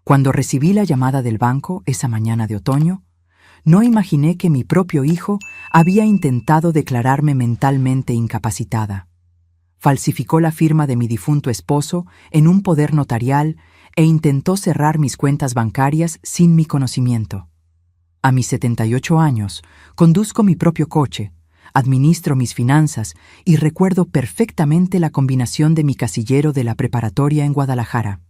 Cuando recibí la llamada del banco esa mañana de otoño, no imaginé que mi propio hijo había intentado declararme mentalmente incapacitada. Falsificó la firma de mi difunto esposo en un poder notarial e intentó cerrar mis cuentas bancarias sin mi conocimiento. A mis 78 años, conduzco mi propio coche, administro mis finanzas y recuerdo perfectamente la combinación de mi casillero de la preparatoria en Guadalajara.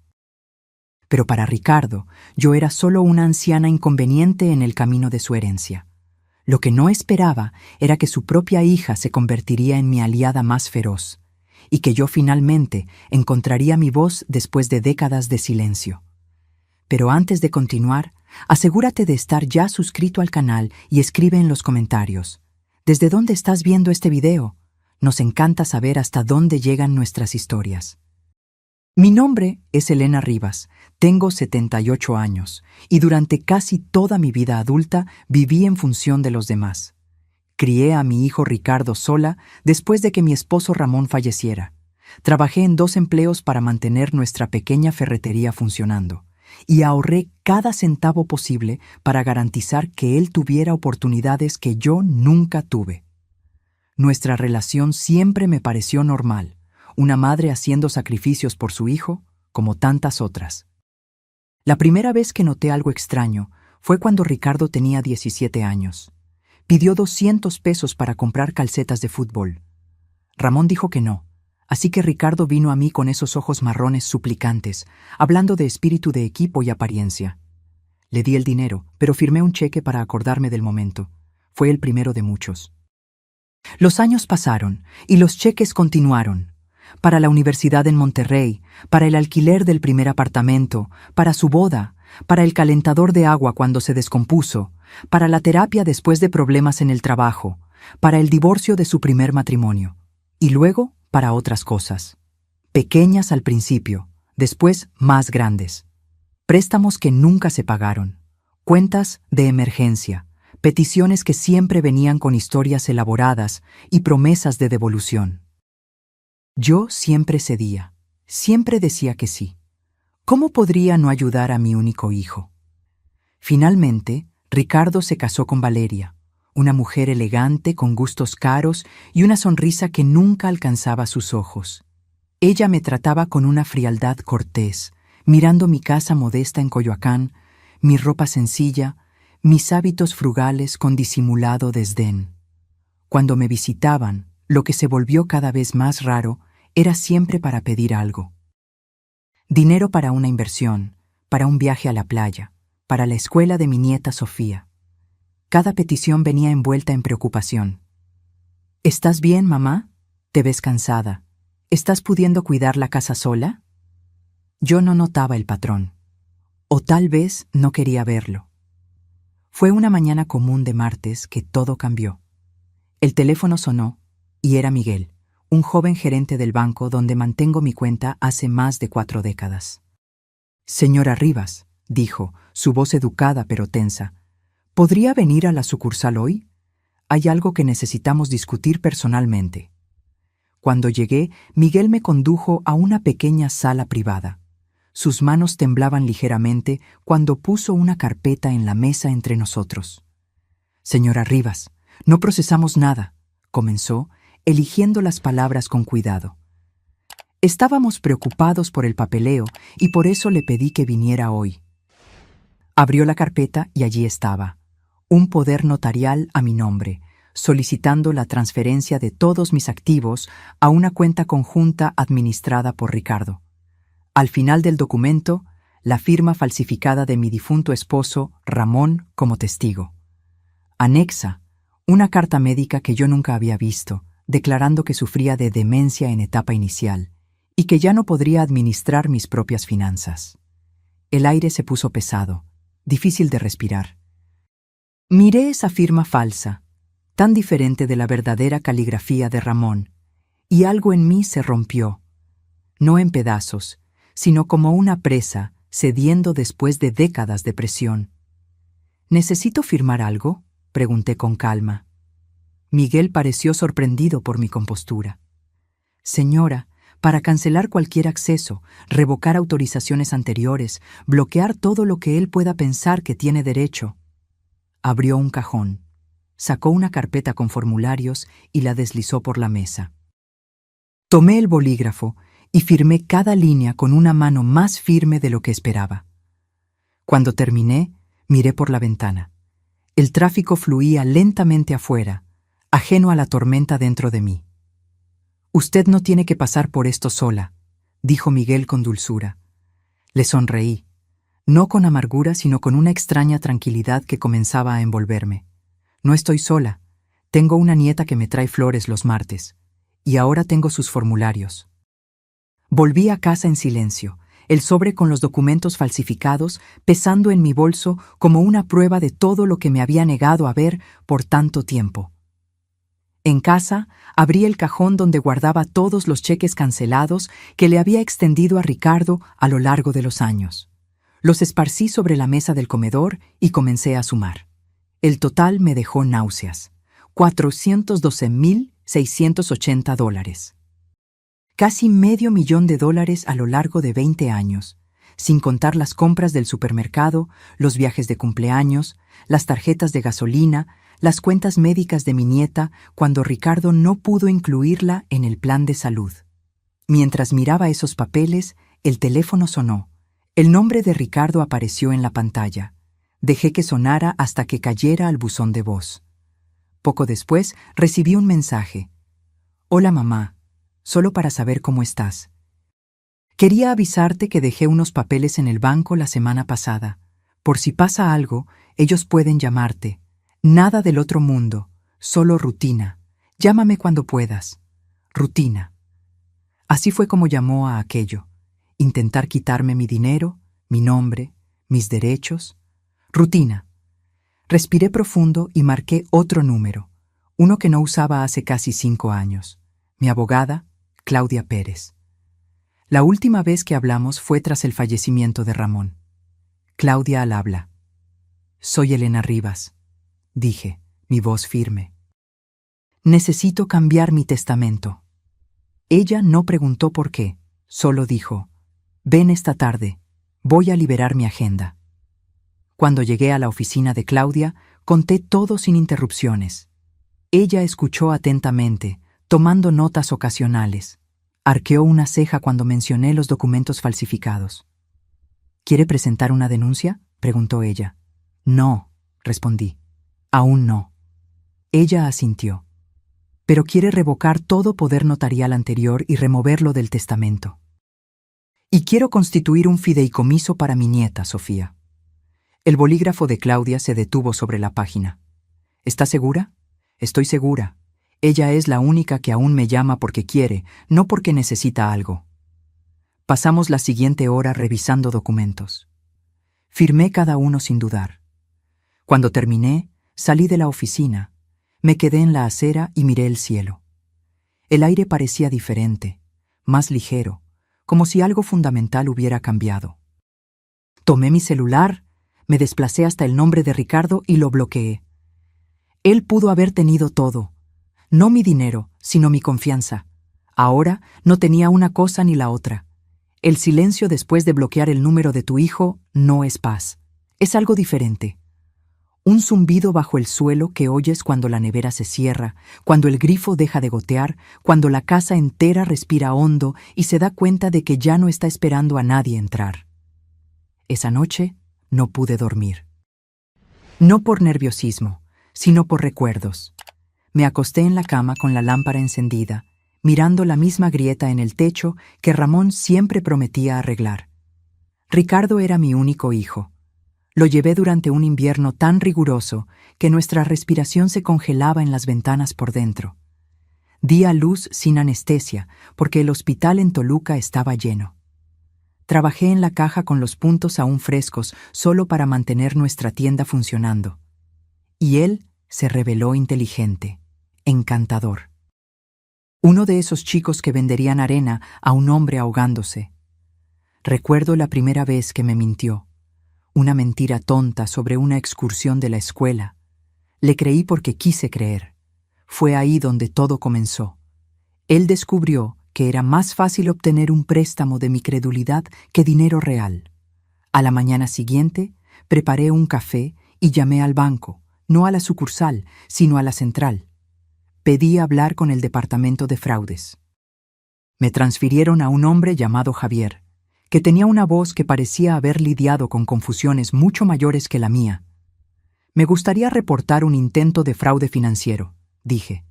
Pero para Ricardo, yo era solo una anciana inconveniente en el camino de su herencia. Lo que no esperaba era que su propia hija se convertiría en mi aliada más feroz, y que yo finalmente encontraría mi voz después de décadas de silencio. Pero antes de continuar, asegúrate de estar ya suscrito al canal y escribe en los comentarios: ¿desde dónde estás viendo este video? Nos encanta saber hasta dónde llegan nuestras historias. Mi nombre es Elena Rivas, tengo 78 años y durante casi toda mi vida adulta viví en función de los demás. Crié a mi hijo Ricardo sola después de que mi esposo Ramón falleciera. Trabajé en 2 empleos para mantener nuestra pequeña ferretería funcionando y ahorré cada centavo posible para garantizar que él tuviera oportunidades que yo nunca tuve. Nuestra relación siempre me pareció normal. Una madre haciendo sacrificios por su hijo, como tantas otras. La primera vez que noté algo extraño fue cuando Ricardo tenía 17 años. Pidió 200 pesos para comprar calcetas de fútbol. Ramón dijo que no, así que Ricardo vino a mí con esos ojos marrones suplicantes, hablando de espíritu de equipo y apariencia. Le di el dinero, pero firmé un cheque para acordarme del momento. Fue el primero de muchos. Los años pasaron y los cheques continuaron. Para la universidad en Monterrey, para el alquiler del primer apartamento, para su boda, para el calentador de agua cuando se descompuso, para la terapia después de problemas en el trabajo, para el divorcio de su primer matrimonio, y luego para otras cosas. Pequeñas al principio, después más grandes. Préstamos que nunca se pagaron, cuentas de emergencia, peticiones que siempre venían con historias elaboradas y promesas de devolución. Yo siempre cedía, siempre decía que sí. ¿Cómo podría no ayudar a mi único hijo? Finalmente, Ricardo se casó con Valeria, una mujer elegante con gustos caros y una sonrisa que nunca alcanzaba sus ojos. Ella me trataba con una frialdad cortés, mirando mi casa modesta en Coyoacán, mi ropa sencilla, mis hábitos frugales con disimulado desdén. Cuando me visitaban, lo que se volvió cada vez más raro era siempre para pedir algo. Dinero para una inversión, para un viaje a la playa, para la escuela de mi nieta Sofía. Cada petición venía envuelta en preocupación. ¿Estás bien, mamá? ¿Te ves cansada? ¿Estás pudiendo cuidar la casa sola? Yo no notaba el patrón. O tal vez no quería verlo. Fue una mañana común de martes que todo cambió. El teléfono sonó y era Miguel, un joven gerente del banco donde mantengo mi cuenta hace más de 4 décadas. Señora Rivas, dijo, su voz educada pero tensa, ¿podría venir a la sucursal hoy? Hay algo que necesitamos discutir personalmente. Cuando llegué, Miguel me condujo a una pequeña sala privada. Sus manos temblaban ligeramente cuando puso una carpeta en la mesa entre nosotros. Señora Rivas, no procesamos nada, comenzó, eligiendo las palabras con cuidado. Estábamos preocupados por el papeleo y por eso le pedí que viniera hoy. Abrió la carpeta y allí estaba, un poder notarial a mi nombre, solicitando la transferencia de todos mis activos a una cuenta conjunta administrada por Ricardo. Al final del documento, la firma falsificada de mi difunto esposo, Ramón, como testigo. Anexa, una carta médica que yo nunca había visto, declarando que sufría de demencia en etapa inicial y que ya no podría administrar mis propias finanzas. El aire se puso pesado, difícil de respirar. Miré esa firma falsa, tan diferente de la verdadera caligrafía de Ramón, y algo en mí se rompió, no en pedazos, sino como una presa cediendo después de décadas de presión. ¿Necesito firmar algo?, pregunté con calma. Miguel pareció sorprendido por mi compostura. Señora, para cancelar cualquier acceso, revocar autorizaciones anteriores, bloquear todo lo que él pueda pensar que tiene derecho. Abrió un cajón, sacó una carpeta con formularios y la deslizó por la mesa. Tomé el bolígrafo y firmé cada línea con una mano más firme de lo que esperaba. Cuando terminé, miré por la ventana. El tráfico fluía lentamente afuera, ajeno a la tormenta dentro de mí. «Usted no tiene que pasar por esto sola», dijo Miguel con dulzura. Le sonreí, no con amargura, sino con una extraña tranquilidad que comenzaba a envolverme. «No estoy sola. Tengo una nieta que me trae flores los martes. Y ahora tengo sus formularios». Volví a casa en silencio, el sobre con los documentos falsificados pesando en mi bolso como una prueba de todo lo que me había negado a ver por tanto tiempo. En casa, abrí el cajón donde guardaba todos los cheques cancelados que le había extendido a Ricardo a lo largo de los años. Los esparcí sobre la mesa del comedor y comencé a sumar. El total me dejó náuseas. $412,680. Casi $500,000 a lo largo de 20 años, sin contar las compras del supermercado, los viajes de cumpleaños, las tarjetas de gasolina, las cuentas médicas de mi nieta cuando Ricardo no pudo incluirla en el plan de salud. Mientras miraba esos papeles, el teléfono sonó. El nombre de Ricardo apareció en la pantalla. Dejé que sonara hasta que cayera al buzón de voz. Poco después recibí un mensaje. «Hola mamá, solo para saber cómo estás. Quería avisarte que dejé unos papeles en el banco la semana pasada. Por si pasa algo, ellos pueden llamarte. Nada del otro mundo, solo rutina. Llámame cuando puedas. Rutina». Así fue como llamó a aquello. Intentar quitarme mi dinero, mi nombre, mis derechos. Rutina. Respiré profundo y marqué otro número, uno que no usaba hace casi 5 años. Mi abogada, Claudia Pérez. La última vez que hablamos fue tras el fallecimiento de Ramón. Claudia al habla. «Soy Elena Rivas», dije, mi voz firme. «Necesito cambiar mi testamento». Ella no preguntó por qué, solo dijo, «Ven esta tarde, voy a liberar mi agenda». Cuando llegué a la oficina de Claudia, conté todo sin interrupciones. Ella escuchó atentamente, tomando notas ocasionales. Arqueó una ceja cuando mencioné los documentos falsificados. «¿Quiere presentar una denuncia?», preguntó ella. «No», respondí. «Aún no». Ella asintió. «Pero quiere revocar todo poder notarial anterior y removerlo del testamento. Y quiero constituir un fideicomiso para mi nieta, Sofía». El bolígrafo de Claudia se detuvo sobre la página. «¿Está segura?». «Estoy segura. Ella es la única que aún me llama porque quiere, no porque necesita algo». Pasamos la siguiente hora revisando documentos. Firmé cada uno sin dudar. Cuando terminé, salí de la oficina. Me quedé en la acera y miré el cielo. El aire parecía diferente, más ligero, como si algo fundamental hubiera cambiado. Tomé mi celular, me desplacé hasta el nombre de Ricardo y lo bloqueé. Él pudo haber tenido todo. No mi dinero, sino mi confianza. Ahora no tenía una cosa ni la otra. El silencio después de bloquear el número de tu hijo no es paz. Es algo diferente. Un zumbido bajo el suelo que oyes cuando la nevera se cierra, cuando el grifo deja de gotear, cuando la casa entera respira hondo y se da cuenta de que ya no está esperando a nadie entrar. Esa noche no pude dormir. No por nerviosismo, sino por recuerdos. Me acosté en la cama con la lámpara encendida, mirando la misma grieta en el techo que Ramón siempre prometía arreglar. Ricardo era mi único hijo. Lo llevé durante un invierno tan riguroso que nuestra respiración se congelaba en las ventanas por dentro. Di a luz sin anestesia porque el hospital en Toluca estaba lleno. Trabajé en la caja con los puntos aún frescos solo para mantener nuestra tienda funcionando. Y él se reveló inteligente, encantador. Uno de esos chicos que venderían arena a un hombre ahogándose. Recuerdo la primera vez que me mintió. Una mentira tonta sobre una excursión de la escuela. Le creí porque quise creer. Fue ahí donde todo comenzó. Él descubrió que era más fácil obtener un préstamo de mi credulidad que dinero real. A la mañana siguiente, preparé un café y llamé al banco, no a la sucursal, sino a la central. Pedí hablar con el departamento de fraudes. Me transfirieron a un hombre llamado Javier, que tenía una voz que parecía haber lidiado con confusiones mucho mayores que la mía. Me gustaría reportar un intento de fraude financiero, dije.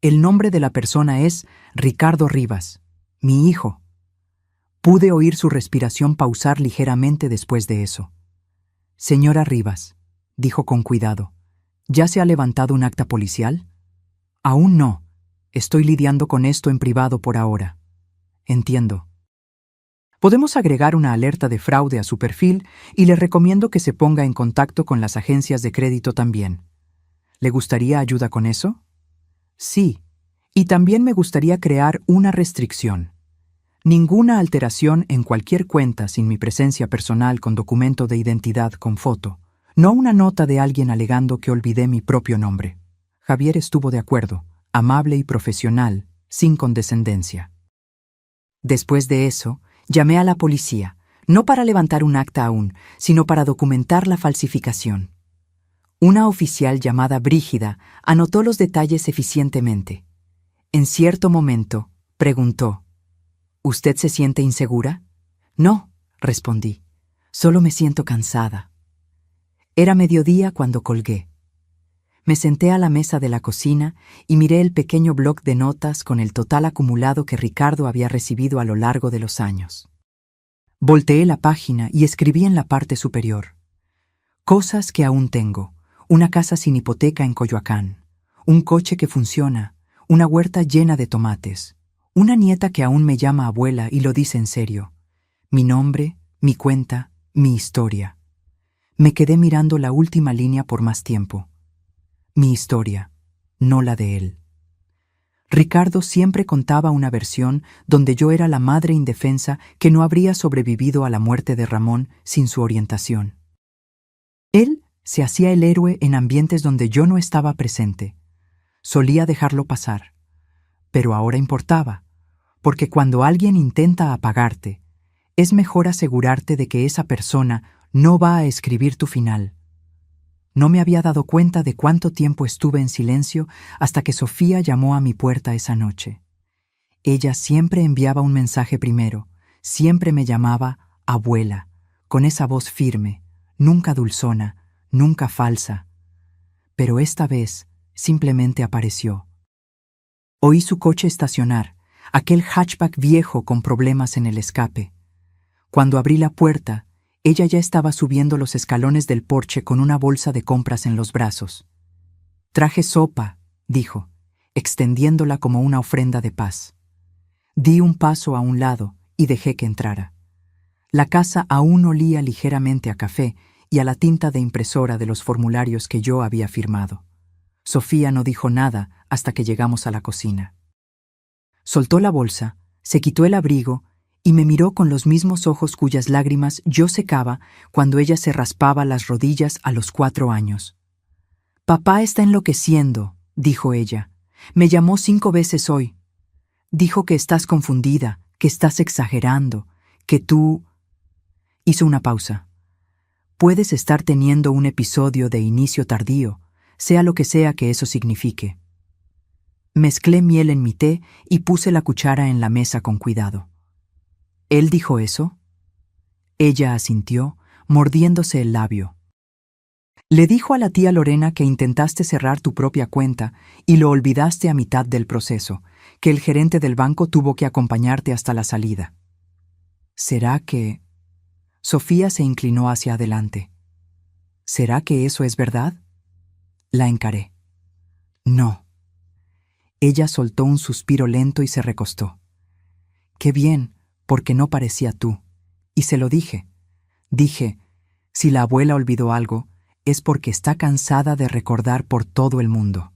El nombre de la persona es Ricardo Rivas, mi hijo. Pude oír su respiración pausar ligeramente después de eso. Señora Rivas, dijo con cuidado, ¿ya se ha levantado un acta policial? Aún no. Estoy lidiando con esto en privado por ahora. Entiendo. Podemos agregar una alerta de fraude a su perfil y le recomiendo que se ponga en contacto con las agencias de crédito también. ¿Le gustaría ayuda con eso? Sí, y también me gustaría crear una restricción. Ninguna alteración en cualquier cuenta sin mi presencia personal con documento de identidad con foto, no una nota de alguien alegando que olvidé mi propio nombre. Javier estuvo de acuerdo, amable y profesional, sin condescendencia. Después de eso, llamé a la policía, no para levantar un acta aún, sino para documentar la falsificación. Una oficial llamada Brígida anotó los detalles eficientemente. En cierto momento, preguntó, ¿usted se siente insegura? No, respondí. Solo me siento cansada. Era mediodía cuando colgué. Me senté a la mesa de la cocina y miré el pequeño bloc de notas con el total acumulado que Ricardo había recibido a lo largo de los años. Volteé la página y escribí en la parte superior. Cosas que aún tengo. Una casa sin hipoteca en Coyoacán, un coche que funciona, una huerta llena de tomates, una nieta que aún me llama abuela y lo dice en serio. Mi nombre, mi cuenta, mi historia. Me quedé mirando la última línea por más tiempo. Mi historia, no la de él. Ricardo siempre contaba una versión donde yo era la madre indefensa que no habría sobrevivido a la muerte de Ramón sin su orientación. Él se hacía el héroe en ambientes donde yo no estaba presente. Solía dejarlo pasar. Pero ahora importaba, porque cuando alguien intenta apagarte, es mejor asegurarte de que esa persona no va a escribir tu final. No me había dado cuenta de cuánto tiempo estuve en silencio hasta que Sofía llamó a mi puerta esa noche. Ella siempre enviaba un mensaje primero, siempre me llamaba abuela, con esa voz firme, nunca dulzona, nunca falsa. Pero esta vez simplemente apareció. Oí su coche estacionar, aquel hatchback viejo con problemas en el escape. Cuando abrí la puerta, ella ya estaba subiendo los escalones del porche con una bolsa de compras en los brazos. Traje sopa, dijo, extendiéndola como una ofrenda de paz. Di un paso a un lado y dejé que entrara. La casa aún olía ligeramente a café y a la tinta de impresora de los formularios que yo había firmado. Sofía no dijo nada hasta que llegamos a la cocina. Soltó la bolsa, se quitó el abrigo y me miró con los mismos ojos cuyas lágrimas yo secaba cuando ella se raspaba las rodillas a los 4 años. «Papá está enloqueciendo», dijo ella. «Me llamó 5 veces hoy. Dijo que estás confundida, que estás exagerando, que tú...» Hizo una pausa. «Puedes estar teniendo un episodio de inicio tardío, sea lo que sea que eso signifique». Mezclé miel en mi té y puse la cuchara en la mesa con cuidado. ¿Él dijo eso? Ella asintió, mordiéndose el labio. Le dijo a la tía Lorena que intentaste cerrar tu propia cuenta y lo olvidaste a mitad del proceso, que el gerente del banco tuvo que acompañarte hasta la salida. ¿Será que...? Sofía se inclinó hacia adelante. ¿Será que eso es verdad? La encaré. No. Ella soltó un suspiro lento y se recostó. Qué bien, porque no parecía tú. Y se lo dije. Dije, si la abuela olvidó algo, es porque está cansada de recordar por todo el mundo.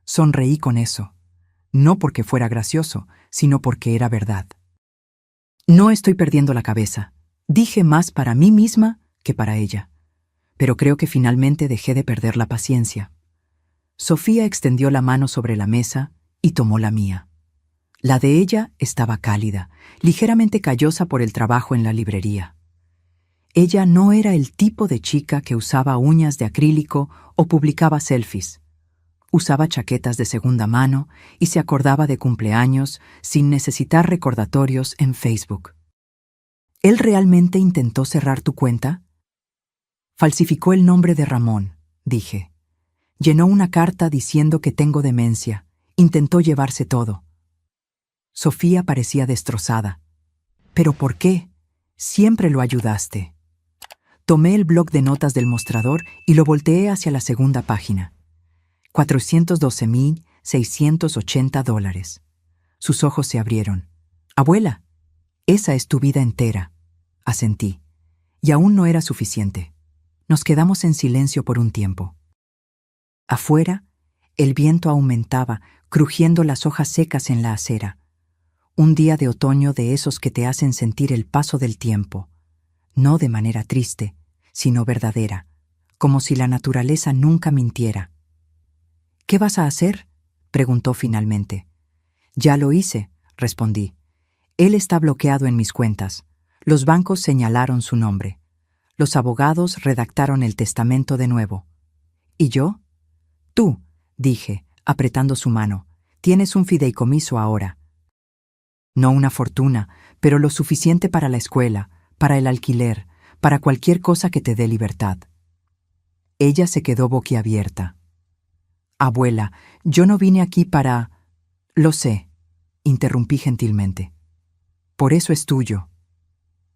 Sonreí con eso, no porque fuera gracioso, sino porque era verdad. No estoy perdiendo la cabeza, dije más para mí misma que para ella, pero creo que finalmente dejé de perder la paciencia. Sofía extendió la mano sobre la mesa y tomó la mía. La de ella estaba cálida, ligeramente callosa por el trabajo en la librería. Ella no era el tipo de chica que usaba uñas de acrílico o publicaba selfies. Usaba chaquetas de segunda mano y se acordaba de cumpleaños sin necesitar recordatorios en Facebook. ¿Él realmente intentó cerrar tu cuenta? Falsificó el nombre de Ramón, dije. Llenó una carta diciendo que tengo demencia. Intentó llevarse todo. Sofía parecía destrozada. ¿Pero por qué? Siempre lo ayudaste. Tomé el bloc de notas del mostrador y lo volteé hacia la segunda página. $412,680. Sus ojos se abrieron. Abuela, esa es tu vida entera, asentí. Y aún no era suficiente. Nos quedamos en silencio por un tiempo. Afuera, el viento aumentaba, crujiendo las hojas secas en la acera. Un día de otoño de esos que te hacen sentir el paso del tiempo, no de manera triste, sino verdadera, como si la naturaleza nunca mintiera. ¿Qué vas a hacer?, preguntó finalmente. Ya lo hice, respondí. Él está bloqueado en mis cuentas. Los bancos señalaron su nombre. Los abogados redactaron el testamento de nuevo. ¿Y yo? Tú, dije, apretando su mano, tienes un fideicomiso ahora. No una fortuna, pero lo suficiente para la escuela, para el alquiler, para cualquier cosa que te dé libertad. Ella se quedó boquiabierta. Abuela, yo no vine aquí para... Lo sé, interrumpí gentilmente. Por eso es tuyo.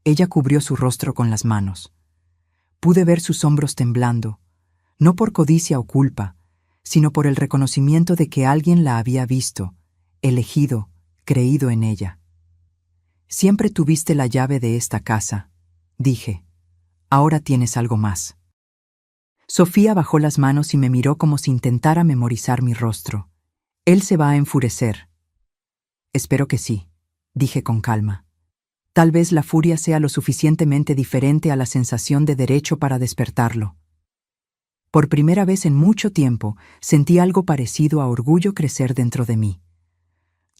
Ella cubrió su rostro con las manos. Pude ver sus hombros temblando, no por codicia o culpa, sino por el reconocimiento de que alguien la había visto, elegido, creído en ella. Siempre tuviste la llave de esta casa, dije. Ahora tienes algo más. Sofía bajó las manos y me miró como si intentara memorizar mi rostro. Él se va a enfurecer. Espero que sí, dije con calma. Tal vez la furia sea lo suficientemente diferente a la sensación de derecho para despertarlo. Por primera vez en mucho tiempo sentí algo parecido a orgullo crecer dentro de mí.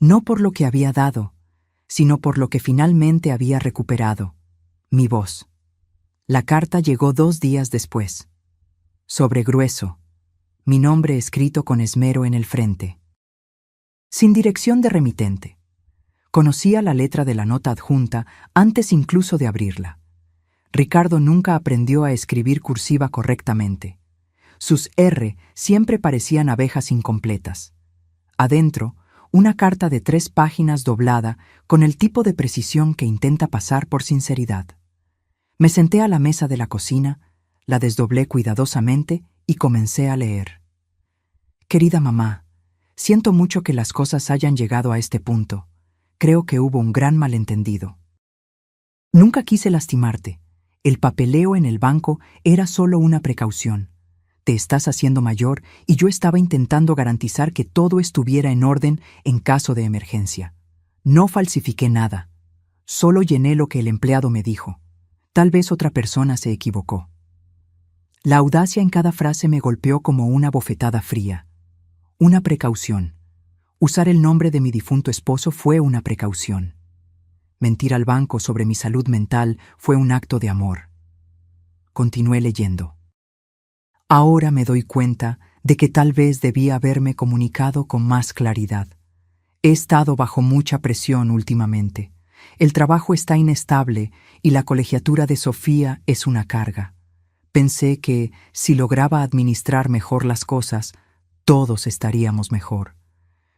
No por lo que había dado, sino por lo que finalmente había recuperado, mi voz. La carta llegó 2 días después. Sobre grueso, mi nombre escrito con esmero en el frente. Sin dirección de remitente. Conocía la letra de la nota adjunta antes incluso de abrirla. Ricardo nunca aprendió a escribir cursiva correctamente. Sus R siempre parecían abejas incompletas. Adentro, una carta de 3 páginas doblada con el tipo de precisión que intenta pasar por sinceridad. Me senté a la mesa de la cocina, la desdoblé cuidadosamente y comencé a leer. Querida mamá, siento mucho que las cosas hayan llegado a este punto. Creo que hubo un gran malentendido. Nunca quise lastimarte. El papeleo en el banco era solo una precaución. Te estás haciendo mayor y yo estaba intentando garantizar que todo estuviera en orden en caso de emergencia. No falsifiqué nada. Solo llené lo que el empleado me dijo. Tal vez otra persona se equivocó. La audacia en cada frase me golpeó como una bofetada fría. Una precaución. Usar el nombre de mi difunto esposo fue una precaución. Mentir al banco sobre mi salud mental fue un acto de amor. Continué leyendo. Ahora me doy cuenta de que tal vez debía haberme comunicado con más claridad. He estado bajo mucha presión últimamente. El trabajo está inestable y la colegiatura de Sofía es una carga. Pensé que, si lograba administrar mejor las cosas, todos estaríamos mejor.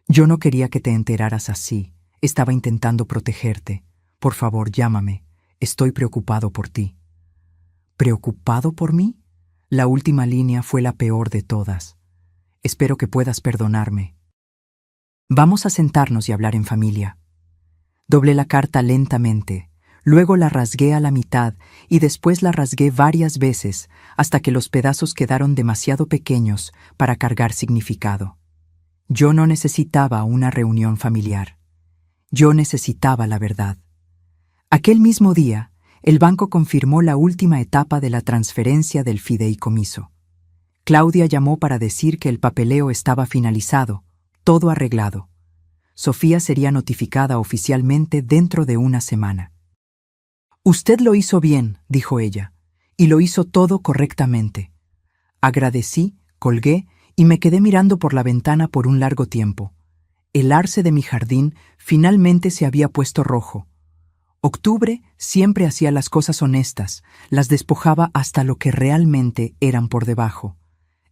Yo no quería que te enteraras así. Estaba intentando protegerte. Por favor, llámame. Estoy preocupado por ti. ¿Preocupado por mí? La última línea fue la peor de todas. Espero que puedas perdonarme. Vamos a sentarnos y hablar en familia. Doblé la carta lentamente, luego la rasgué a la mitad y después la rasgué varias veces hasta que los pedazos quedaron demasiado pequeños para cargar significado. Yo no necesitaba una reunión familiar. Yo necesitaba la verdad. Aquel mismo día, el banco confirmó la última etapa de la transferencia del fideicomiso. Claudia llamó para decir que el papeleo estaba finalizado, todo arreglado. Sofía sería notificada oficialmente dentro de una semana. «Usted lo hizo bien», dijo ella, «y lo hizo todo correctamente». Agradecí, colgué y me quedé mirando por la ventana por un largo tiempo. El arce de mi jardín finalmente se había puesto rojo. Octubre siempre hacía las cosas honestas, las despojaba hasta lo que realmente eran por debajo.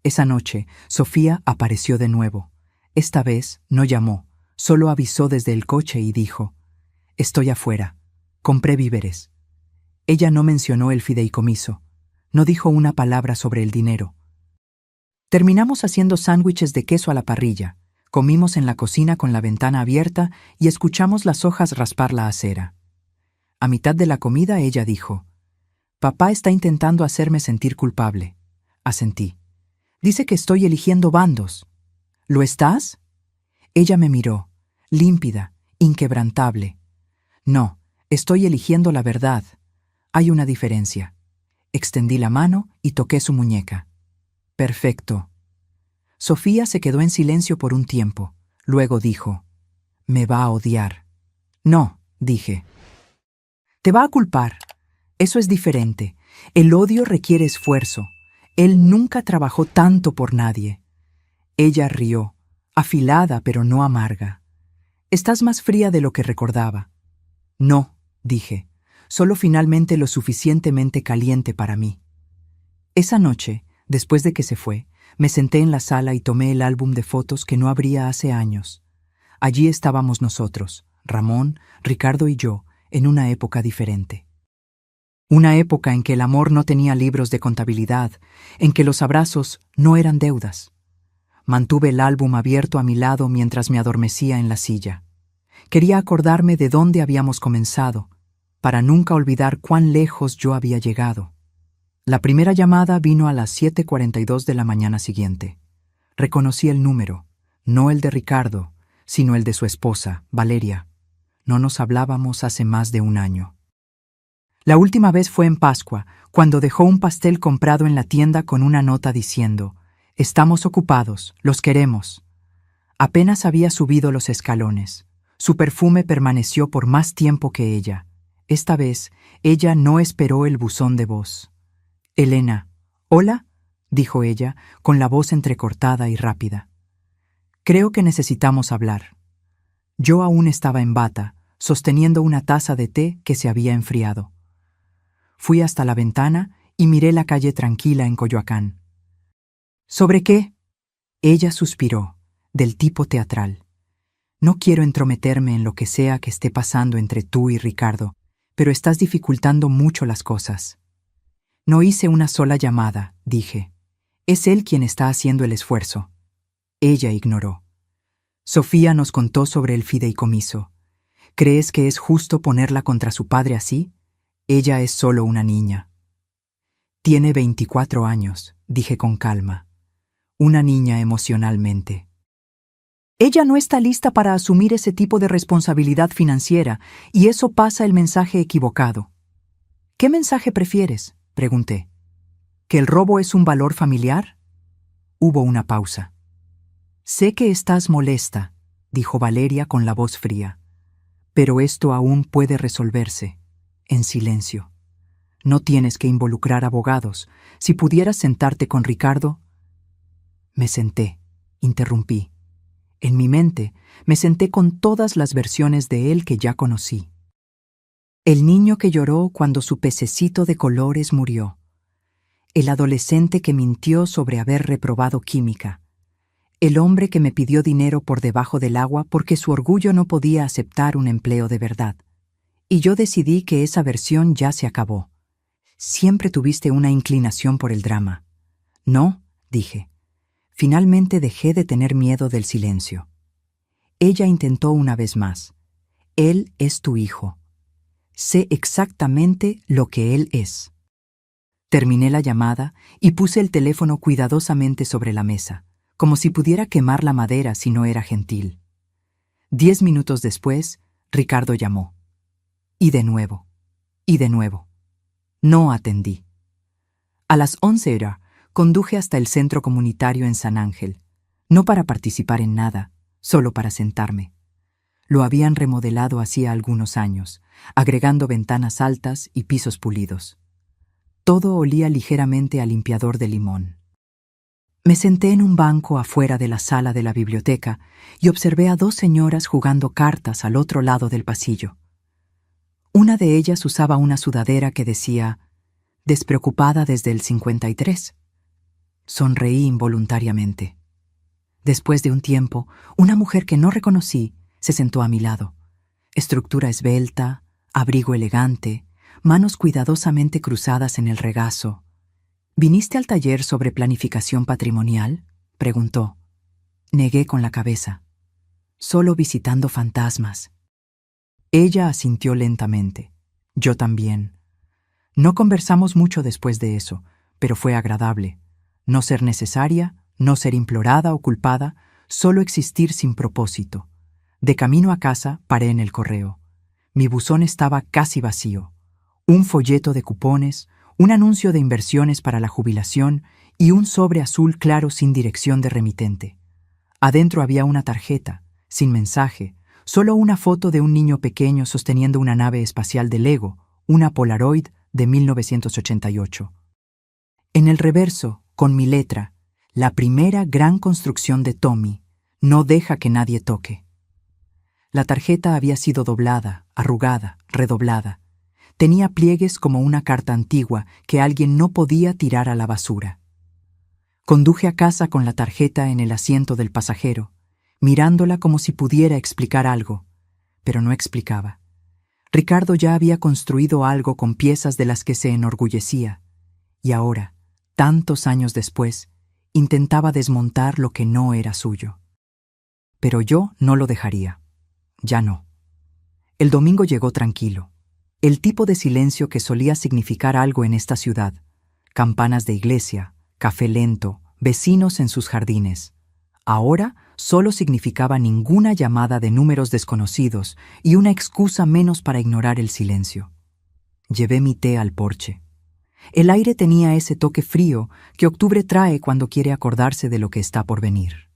Esa noche, Sofía apareció de nuevo. Esta vez no llamó, solo avisó desde el coche y dijo: «Estoy afuera. Compré víveres». Ella no mencionó el fideicomiso. No dijo una palabra sobre el dinero. Terminamos haciendo sándwiches de queso a la parrilla. Comimos en la cocina con la ventana abierta y escuchamos las hojas raspar la acera. A mitad de la comida ella dijo: «Papá está intentando hacerme sentir culpable». Asentí. «Dice que estoy eligiendo bandos». «¿Lo estás?». Ella me miró, límpida, inquebrantable. «No, estoy eligiendo la verdad. Hay una diferencia». Extendí la mano y toqué su muñeca. «Perfecto». Sofía se quedó en silencio por un tiempo. Luego dijo: «Me va a odiar». «No», dije. «Te va a culpar. Eso es diferente. El odio requiere esfuerzo. Él nunca trabajó tanto por nadie». Ella rió, afilada pero no amarga. «Estás más fría de lo que recordaba». «No», dije, «solo finalmente lo suficientemente caliente para mí». Esa noche, después de que se fue, me senté en la sala y tomé el álbum de fotos que no abría hace años. Allí estábamos nosotros, Ramón, Ricardo y yo, en una época diferente. Una época en que el amor no tenía libros de contabilidad, en que los abrazos no eran deudas. Mantuve el álbum abierto a mi lado mientras me adormecía en la silla. Quería acordarme de dónde habíamos comenzado, para nunca olvidar cuán lejos yo había llegado. La primera llamada vino a las 7:42 de la mañana siguiente. Reconocí el número, no el de Ricardo, sino el de su esposa, Valeria. No nos hablábamos hace más de un año. La última vez fue en Pascua, cuando dejó un pastel comprado en la tienda con una nota diciendo: «Estamos ocupados, los queremos». Apenas había subido los escalones. Su perfume permaneció por más tiempo que ella. Esta vez, ella no esperó el buzón de voz. «Elena, ¿hola?», dijo ella, con la voz entrecortada y rápida. «Creo que necesitamos hablar». Yo aún estaba en bata, sosteniendo una taza de té que se había enfriado. Fui hasta la ventana y miré la calle tranquila en Coyoacán. «¿Sobre qué?». Ella suspiró, del tipo teatral. «No quiero entrometerme en lo que sea que esté pasando entre tú y Ricardo, pero estás dificultando mucho las cosas». «No hice una sola llamada», dije. «Es él quien está haciendo el esfuerzo». Ella ignoró. «Sofía nos contó sobre el fideicomiso. ¿Crees que es justo ponerla contra su padre así? Ella es solo una niña». «Tiene 24 años», dije con calma. «Una niña emocionalmente». «Ella no está lista para asumir ese tipo de responsabilidad financiera, y eso pasa el mensaje equivocado». «¿Qué mensaje prefieres?», pregunté. «¿Que el robo es un valor familiar?». Hubo una pausa. «Sé que estás molesta», dijo Valeria con la voz fría. «Pero esto aún puede resolverse, en silencio. No tienes que involucrar abogados. Si pudieras sentarte con Ricardo». Me senté, interrumpí. En mi mente, me senté con todas las versiones de él que ya conocí. El niño que lloró cuando su pececito de colores murió. El adolescente que mintió sobre haber reprobado química. El hombre que me pidió dinero por debajo del agua porque su orgullo no podía aceptar un empleo de verdad. Y yo decidí que esa versión ya se acabó. Siempre tuviste una inclinación por el drama. «No», dije. Finalmente dejé de tener miedo del silencio. Ella intentó una vez más. «Él es tu hijo. Sé exactamente lo que él es». Terminé la llamada y puse el teléfono cuidadosamente sobre la mesa, como si pudiera quemar la madera si no era gentil. 10 minutos después, Ricardo llamó. Y de nuevo. Y de nuevo. No atendí. A las 11 era, conduje hasta el centro comunitario en San Ángel, no para participar en nada, solo para sentarme. Lo habían remodelado hacía algunos años, agregando ventanas altas y pisos pulidos. Todo olía ligeramente a limpiador de limón. Me senté en un banco afuera de la sala de la biblioteca y observé a dos señoras jugando cartas al otro lado del pasillo. Una de ellas usaba una sudadera que decía «Despreocupada desde el 53». Sonreí involuntariamente. Después de un tiempo, una mujer que no reconocí se sentó a mi lado. Estructura esbelta, abrigo elegante, manos cuidadosamente cruzadas en el regazo. «¿Viniste al taller sobre planificación patrimonial?», preguntó. Negué con la cabeza. «Solo visitando fantasmas». Ella asintió lentamente. Yo también. No conversamos mucho después de eso, pero fue agradable. No ser necesaria, no ser implorada o culpada, solo existir sin propósito. De camino a casa, paré en el correo. Mi buzón estaba casi vacío. Un folleto de cupones, un anuncio de inversiones para la jubilación y un sobre azul claro sin dirección de remitente. Adentro había una tarjeta, sin mensaje, solo una foto de un niño pequeño sosteniendo una nave espacial de Lego, una Polaroid de 1988. En el reverso, con mi letra, la primera gran construcción de Tommy, no deja que nadie toque. La tarjeta había sido doblada, arrugada, redoblada. Tenía pliegues como una carta antigua que alguien no podía tirar a la basura. Conduje a casa con la tarjeta en el asiento del pasajero, mirándola como si pudiera explicar algo, pero no explicaba. Ricardo ya había construido algo con piezas de las que se enorgullecía, y ahora, tantos años después, intentaba desmontar lo que no era suyo. Pero yo no lo dejaría. Ya no. El domingo llegó tranquilo. El tipo de silencio que solía significar algo en esta ciudad. Campanas de iglesia, café lento, vecinos en sus jardines. Ahora solo significaba ninguna llamada de números desconocidos y una excusa menos para ignorar el silencio. Llevé mi té al porche. El aire tenía ese toque frío que octubre trae cuando quiere acordarse de lo que está por venir.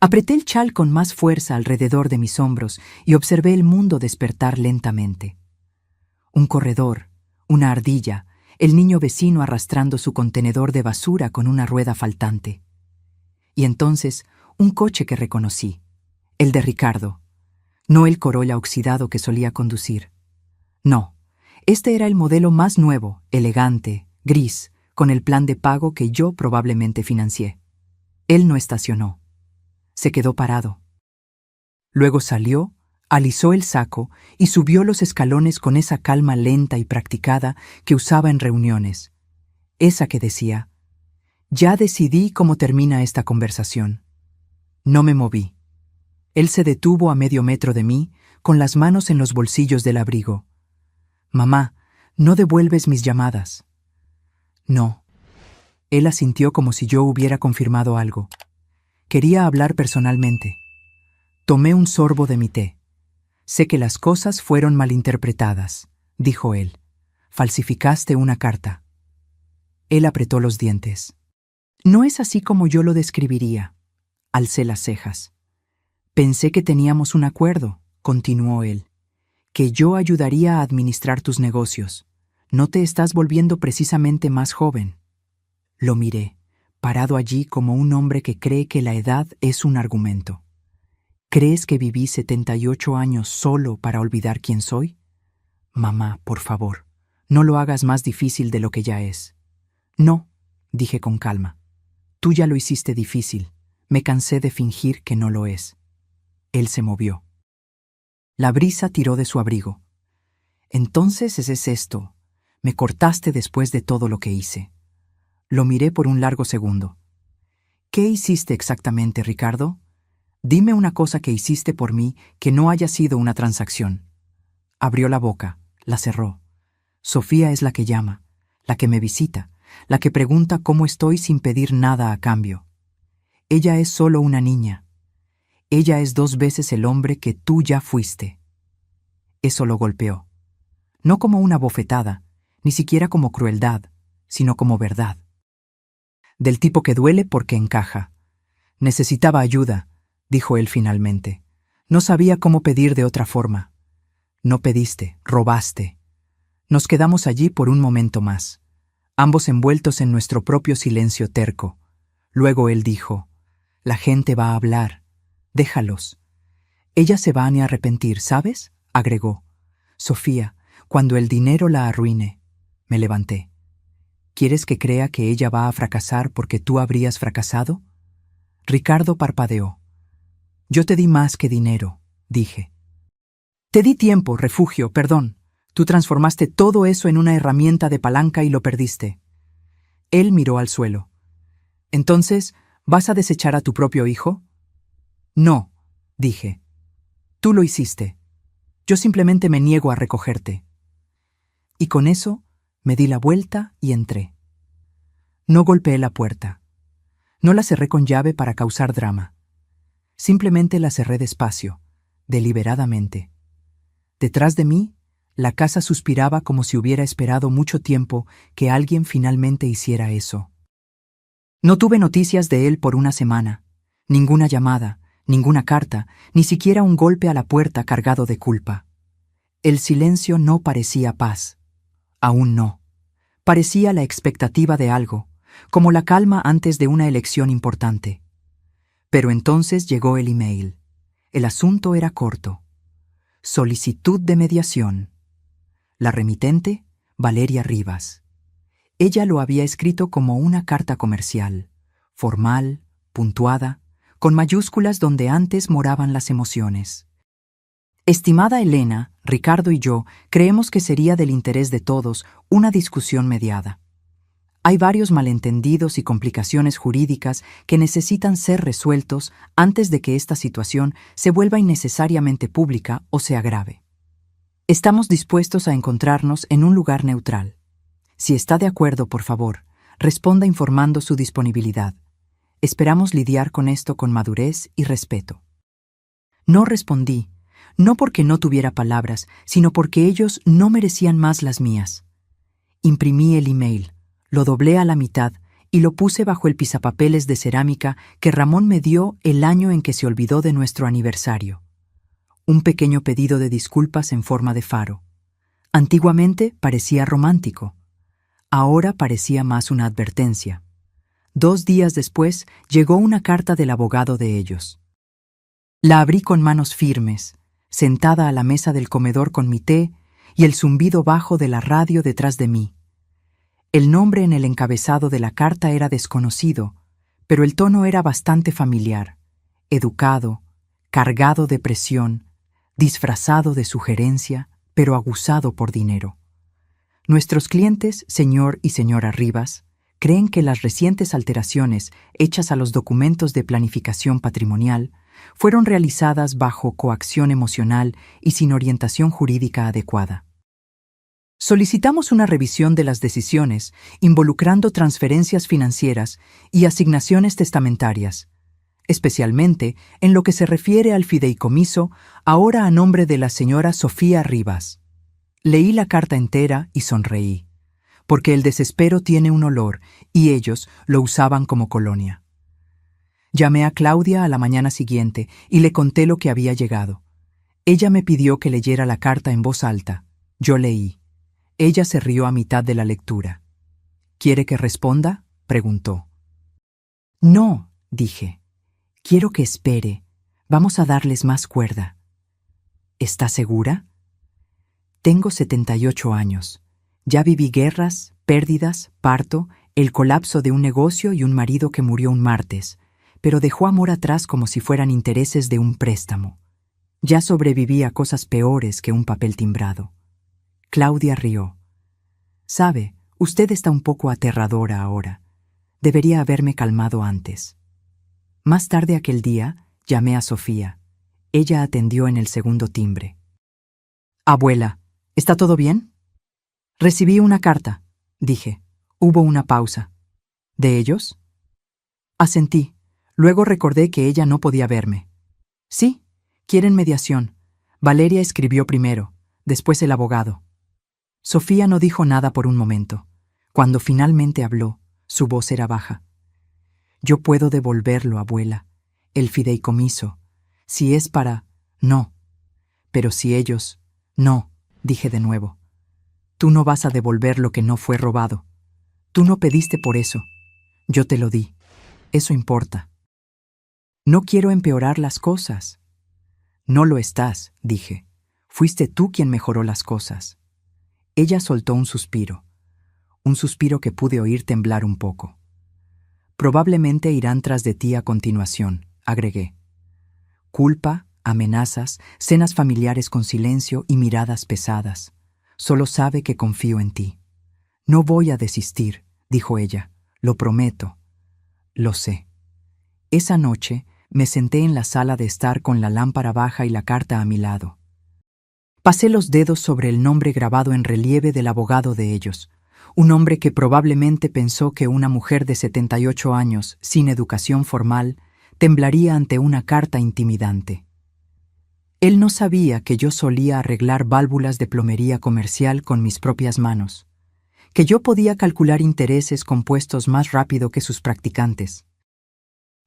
Apreté el chal con más fuerza alrededor de mis hombros y observé el mundo despertar lentamente. Un corredor, una ardilla, el niño vecino arrastrando su contenedor de basura con una rueda faltante. Y entonces, un coche que reconocí, el de Ricardo. No el Corolla oxidado que solía conducir. No, este era el modelo más nuevo, elegante, gris, con el plan de pago que yo probablemente financié. Él no estacionó. Se quedó parado. Luego salió, alisó el saco y subió los escalones con esa calma lenta y practicada que usaba en reuniones. Esa que decía, «Ya decidí cómo termina esta conversación». No me moví. Él se detuvo a medio metro de mí, con las manos en los bolsillos del abrigo. «Mamá, ¿no devuelves mis llamadas?» «No». Él asintió como si yo hubiera confirmado algo. Quería hablar personalmente. Tomé un sorbo de mi té. «Sé que las cosas fueron malinterpretadas», dijo él. «Falsificaste una carta». Él apretó los dientes. «No es así como yo lo describiría». Alcé las cejas. «Pensé que teníamos un acuerdo», continuó él, «que yo ayudaría a administrar tus negocios. No te estás volviendo precisamente más joven». Lo miré, parado allí como un hombre que cree que la edad es un argumento. «¿Crees que viví 78 años solo para olvidar quién soy? Mamá, por favor, no lo hagas más difícil de lo que ya es». «No», dije con calma. «Tú ya lo hiciste difícil. Me cansé de fingir que no lo es». Él se movió. La brisa tiró de su abrigo. «Entonces ese es esto. Me cortaste después de todo lo que hice». Lo miré por un largo segundo. «¿Qué hiciste exactamente, Ricardo? Dime una cosa que hiciste por mí que no haya sido una transacción». Abrió la boca, la cerró. «Sofía es la que llama, la que me visita, la que pregunta cómo estoy sin pedir nada a cambio. Ella es solo una niña. Ella es 2 veces el hombre que tú ya fuiste». Eso lo golpeó. No como una bofetada, ni siquiera como crueldad, sino como verdad. Del tipo que duele porque encaja. «Necesitaba ayuda», dijo él finalmente. No sabía cómo pedir de otra forma. No pediste, robaste. Nos quedamos allí por un momento más, ambos envueltos en nuestro propio silencio terco. Luego él dijo: «La gente va a hablar. Déjalos. Ellas se van a arrepentir, ¿sabes?», agregó. «Sofía, cuando el dinero la arruine». Me levanté. «¿Quieres que crea que ella va a fracasar porque tú habrías fracasado?». Ricardo parpadeó. «Yo te di más que dinero», dije. «Te di tiempo, refugio, perdón. Tú transformaste todo eso en una herramienta de palanca y lo perdiste». Él miró al suelo. «Entonces, ¿vas a desechar a tu propio hijo?». «No», dije. «Tú lo hiciste. Yo simplemente me niego a recogerte». Y con eso me di la vuelta y entré. No golpeé la puerta. No la cerré con llave para causar drama. Simplemente la cerré despacio, deliberadamente. Detrás de mí, la casa suspiraba como si hubiera esperado mucho tiempo que alguien finalmente hiciera eso. No tuve noticias de él por una semana. Ninguna llamada, ninguna carta, ni siquiera un golpe a la puerta cargado de culpa. El silencio no parecía paz. Aún no. Parecía la expectativa de algo, como la calma antes de una elección importante. Pero entonces llegó el email. El asunto era corto. Solicitud de mediación. La remitente, Valeria Rivas. Ella lo había escrito como una carta comercial, formal, puntuada, con mayúsculas donde antes moraban las emociones. «Estimada Elena, Ricardo y yo creemos que sería del interés de todos una discusión mediada. Hay varios malentendidos y complicaciones jurídicas que necesitan ser resueltos antes de que esta situación se vuelva innecesariamente pública o se agrave. Estamos dispuestos a encontrarnos en un lugar neutral. Si está de acuerdo, por favor, responda informando su disponibilidad. Esperamos lidiar con esto con madurez y respeto». No respondí, no porque no tuviera palabras, sino porque ellos no merecían más las mías. Imprimí el email, lo doblé a la mitad y lo puse bajo el pisapapeles de cerámica que Ramón me dio el año en que se olvidó de nuestro aniversario. Un pequeño pedido de disculpas en forma de faro. Antiguamente parecía romántico. Ahora parecía más una advertencia. 2 días después llegó una carta del abogado de ellos. La abrí con manos firmes, sentada a la mesa del comedor con mi té y el zumbido bajo de la radio detrás de mí. El nombre en el encabezado de la carta era desconocido, pero el tono era bastante familiar, educado, cargado de presión, disfrazado de sugerencia, pero aguzado por dinero. Nuestros clientes, señor y señora Rivas, creen que las recientes alteraciones hechas a los documentos de planificación patrimonial fueron realizadas bajo coacción emocional y sin orientación jurídica adecuada. Solicitamos una revisión de las decisiones involucrando transferencias financieras y asignaciones testamentarias, especialmente en lo que se refiere al fideicomiso ahora a nombre de la señora Sofía Rivas. Leí la carta entera y sonreí, porque el desespero tiene un olor y ellos lo usaban como colonia. Llamé a Claudia a la mañana siguiente y le conté lo que había llegado. Ella me pidió que leyera la carta en voz alta. Yo leí. Ella se rió a mitad de la lectura. «¿Quiere que responda?», preguntó. «No», dije. «Quiero que espere. Vamos a darles más cuerda». «¿Está segura?». «Tengo 78 años. Ya viví guerras, pérdidas, parto, el colapso de un negocio y un marido que murió un martes, pero dejó amor atrás como si fueran intereses de un préstamo. Ya sobreviví a cosas peores que un papel timbrado». Claudia rió. «Sabe, usted está un poco aterradora ahora. Debería haberme calmado antes». Más tarde aquel día, llamé a Sofía. Ella atendió en el segundo timbre. «Abuela, ¿está todo bien?». «Recibí una carta», dije. Hubo una pausa. «¿De ellos?». Asentí. Luego recordé que ella no podía verme. «Sí, quieren mediación. Valeria escribió primero, después el abogado». Sofía no dijo nada por un momento. Cuando finalmente habló, su voz era baja. «Yo puedo devolverlo, abuela. El fideicomiso. Si es para No. Pero si ellos... No, dije de nuevo. Tú no vas a devolver lo que no fue robado. Tú no pediste por eso. Yo te lo di. Eso importa. No quiero empeorar las cosas. No lo estás, dije. Fuiste tú quien mejoró las cosas. Ella soltó un suspiro que pude oír temblar un poco. Probablemente irán tras de ti a continuación, agregué. Culpa, amenazas, cenas familiares con silencio y miradas pesadas. Solo sabe que confío en ti. No voy a desistir, dijo ella. Lo prometo. Lo sé. Esa noche me senté en la sala de estar con la lámpara baja y la carta a mi lado. Pasé los dedos sobre el nombre grabado en relieve del abogado de ellos, un hombre que probablemente pensó que una mujer de 78 años, sin educación formal, temblaría ante una carta intimidante. Él no sabía que yo solía arreglar válvulas de plomería comercial con mis propias manos, que yo podía calcular intereses compuestos más rápido que sus practicantes,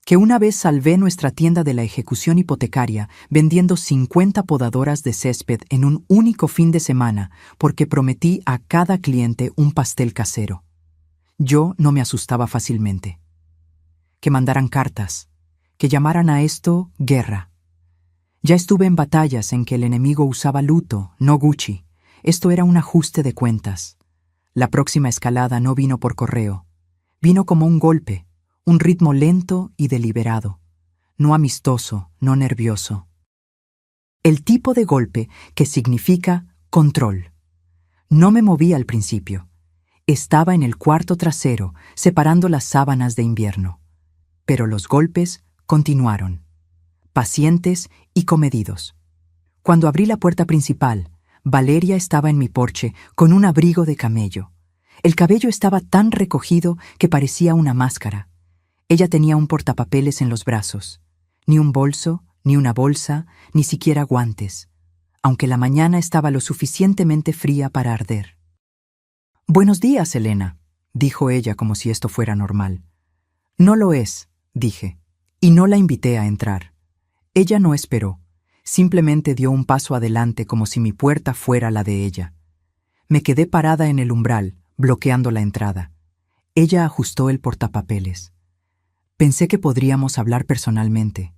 que una vez salvé nuestra tienda de la ejecución hipotecaria vendiendo 50 podadoras de césped en un único fin de semana porque prometí a cada cliente un pastel casero. Yo no me asustaba fácilmente. Que mandaran cartas, que llamaran a esto guerra. Ya estuve en batallas en que el enemigo usaba luto, no Gucci. Esto era un ajuste de cuentas. La próxima escalada no vino por correo. Vino como un golpe. Un ritmo lento y deliberado, no amistoso, no nervioso. El tipo de golpe que significa control. No me moví al principio. Estaba en el cuarto trasero, separando las sábanas de invierno. Pero los golpes continuaron, pacientes y comedidos. Cuando abrí la puerta principal, Valeria estaba en mi porche con un abrigo de camello. El cabello estaba tan recogido que parecía una máscara. Ella tenía un portapapeles en los brazos. Ni un bolso, ni una bolsa, ni siquiera guantes, aunque la mañana estaba lo suficientemente fría para arder. «Buenos días, Elena», dijo ella como si esto fuera normal. «No lo es», dije, y no la invité a entrar. Ella no esperó, simplemente dio un paso adelante como si mi puerta fuera la de ella. Me quedé parada en el umbral, bloqueando la entrada. Ella ajustó el portapapeles. Pensé que podríamos hablar personalmente.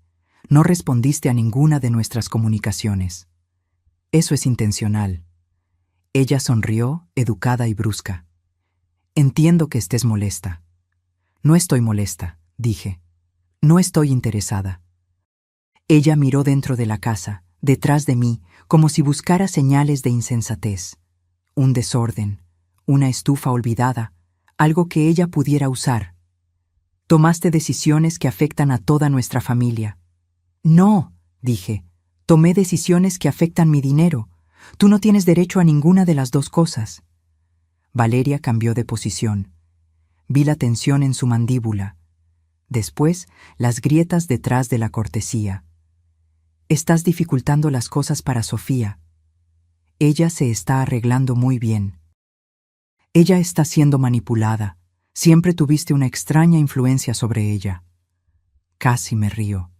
No respondiste a ninguna de nuestras comunicaciones. Eso es intencional. Ella sonrió, educada y brusca. Entiendo que estés molesta. No estoy molesta, dije. No estoy interesada. Ella miró dentro de la casa, detrás de mí, como si buscara señales de insensatez. Un desorden, una estufa olvidada, algo que ella pudiera usar. Tomaste decisiones que afectan a toda nuestra familia. No, dije, tomé decisiones que afectan mi dinero. Tú no tienes derecho a ninguna de las dos cosas. Valeria cambió de posición. Vi la tensión en su mandíbula. Después, las grietas detrás de la cortesía. Estás dificultando las cosas para Sofía. Ella se está arreglando muy bien. Ella está siendo manipulada. Siempre tuviste una extraña influencia sobre ella. Casi me río.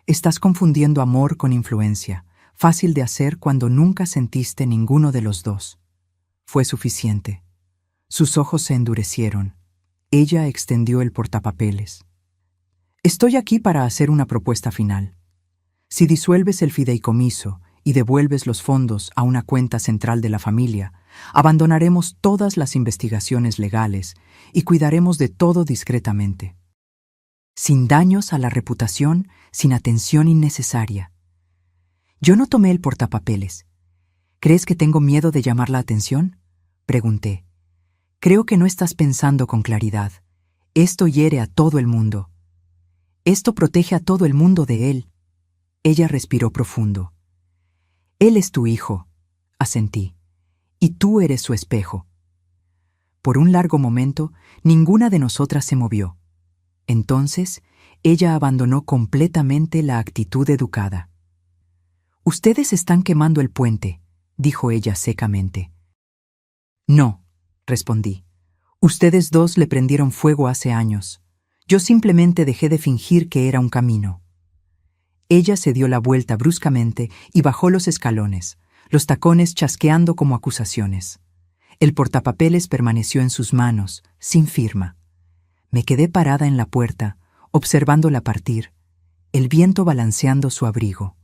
Estás confundiendo amor con influencia, fácil de hacer cuando nunca sentiste ninguno de los dos. Fue suficiente. Sus ojos se endurecieron. Ella extendió el portapapeles. Estoy aquí para hacer una propuesta final. Si disuelves el fideicomiso y devuelves los fondos a una cuenta central de la familia, abandonaremos todas las investigaciones legales y cuidaremos de todo discretamente. Sin daños a la reputación, sin atención innecesaria. Yo no tomé el portapapeles. ¿Crees que tengo miedo de llamar la atención?, pregunté. Creo que no estás pensando con claridad. Esto hiere a todo el mundo. Esto protege a todo el mundo de él. Ella respiró profundo. Él es tu hijo, asentí, y tú eres su espejo. Por un largo momento, ninguna de nosotras se movió. Entonces, ella abandonó completamente la actitud educada. «Ustedes están quemando el puente», dijo ella secamente. «No», respondí. «Ustedes dos le prendieron fuego hace años. Yo simplemente dejé de fingir que era un camino». Ella se dio la vuelta bruscamente y bajó los escalones, los tacones chasqueando como acusaciones. El portapapeles permaneció en sus manos, sin firma. Me quedé parada en la puerta, observándola partir, el viento balanceando su abrigo.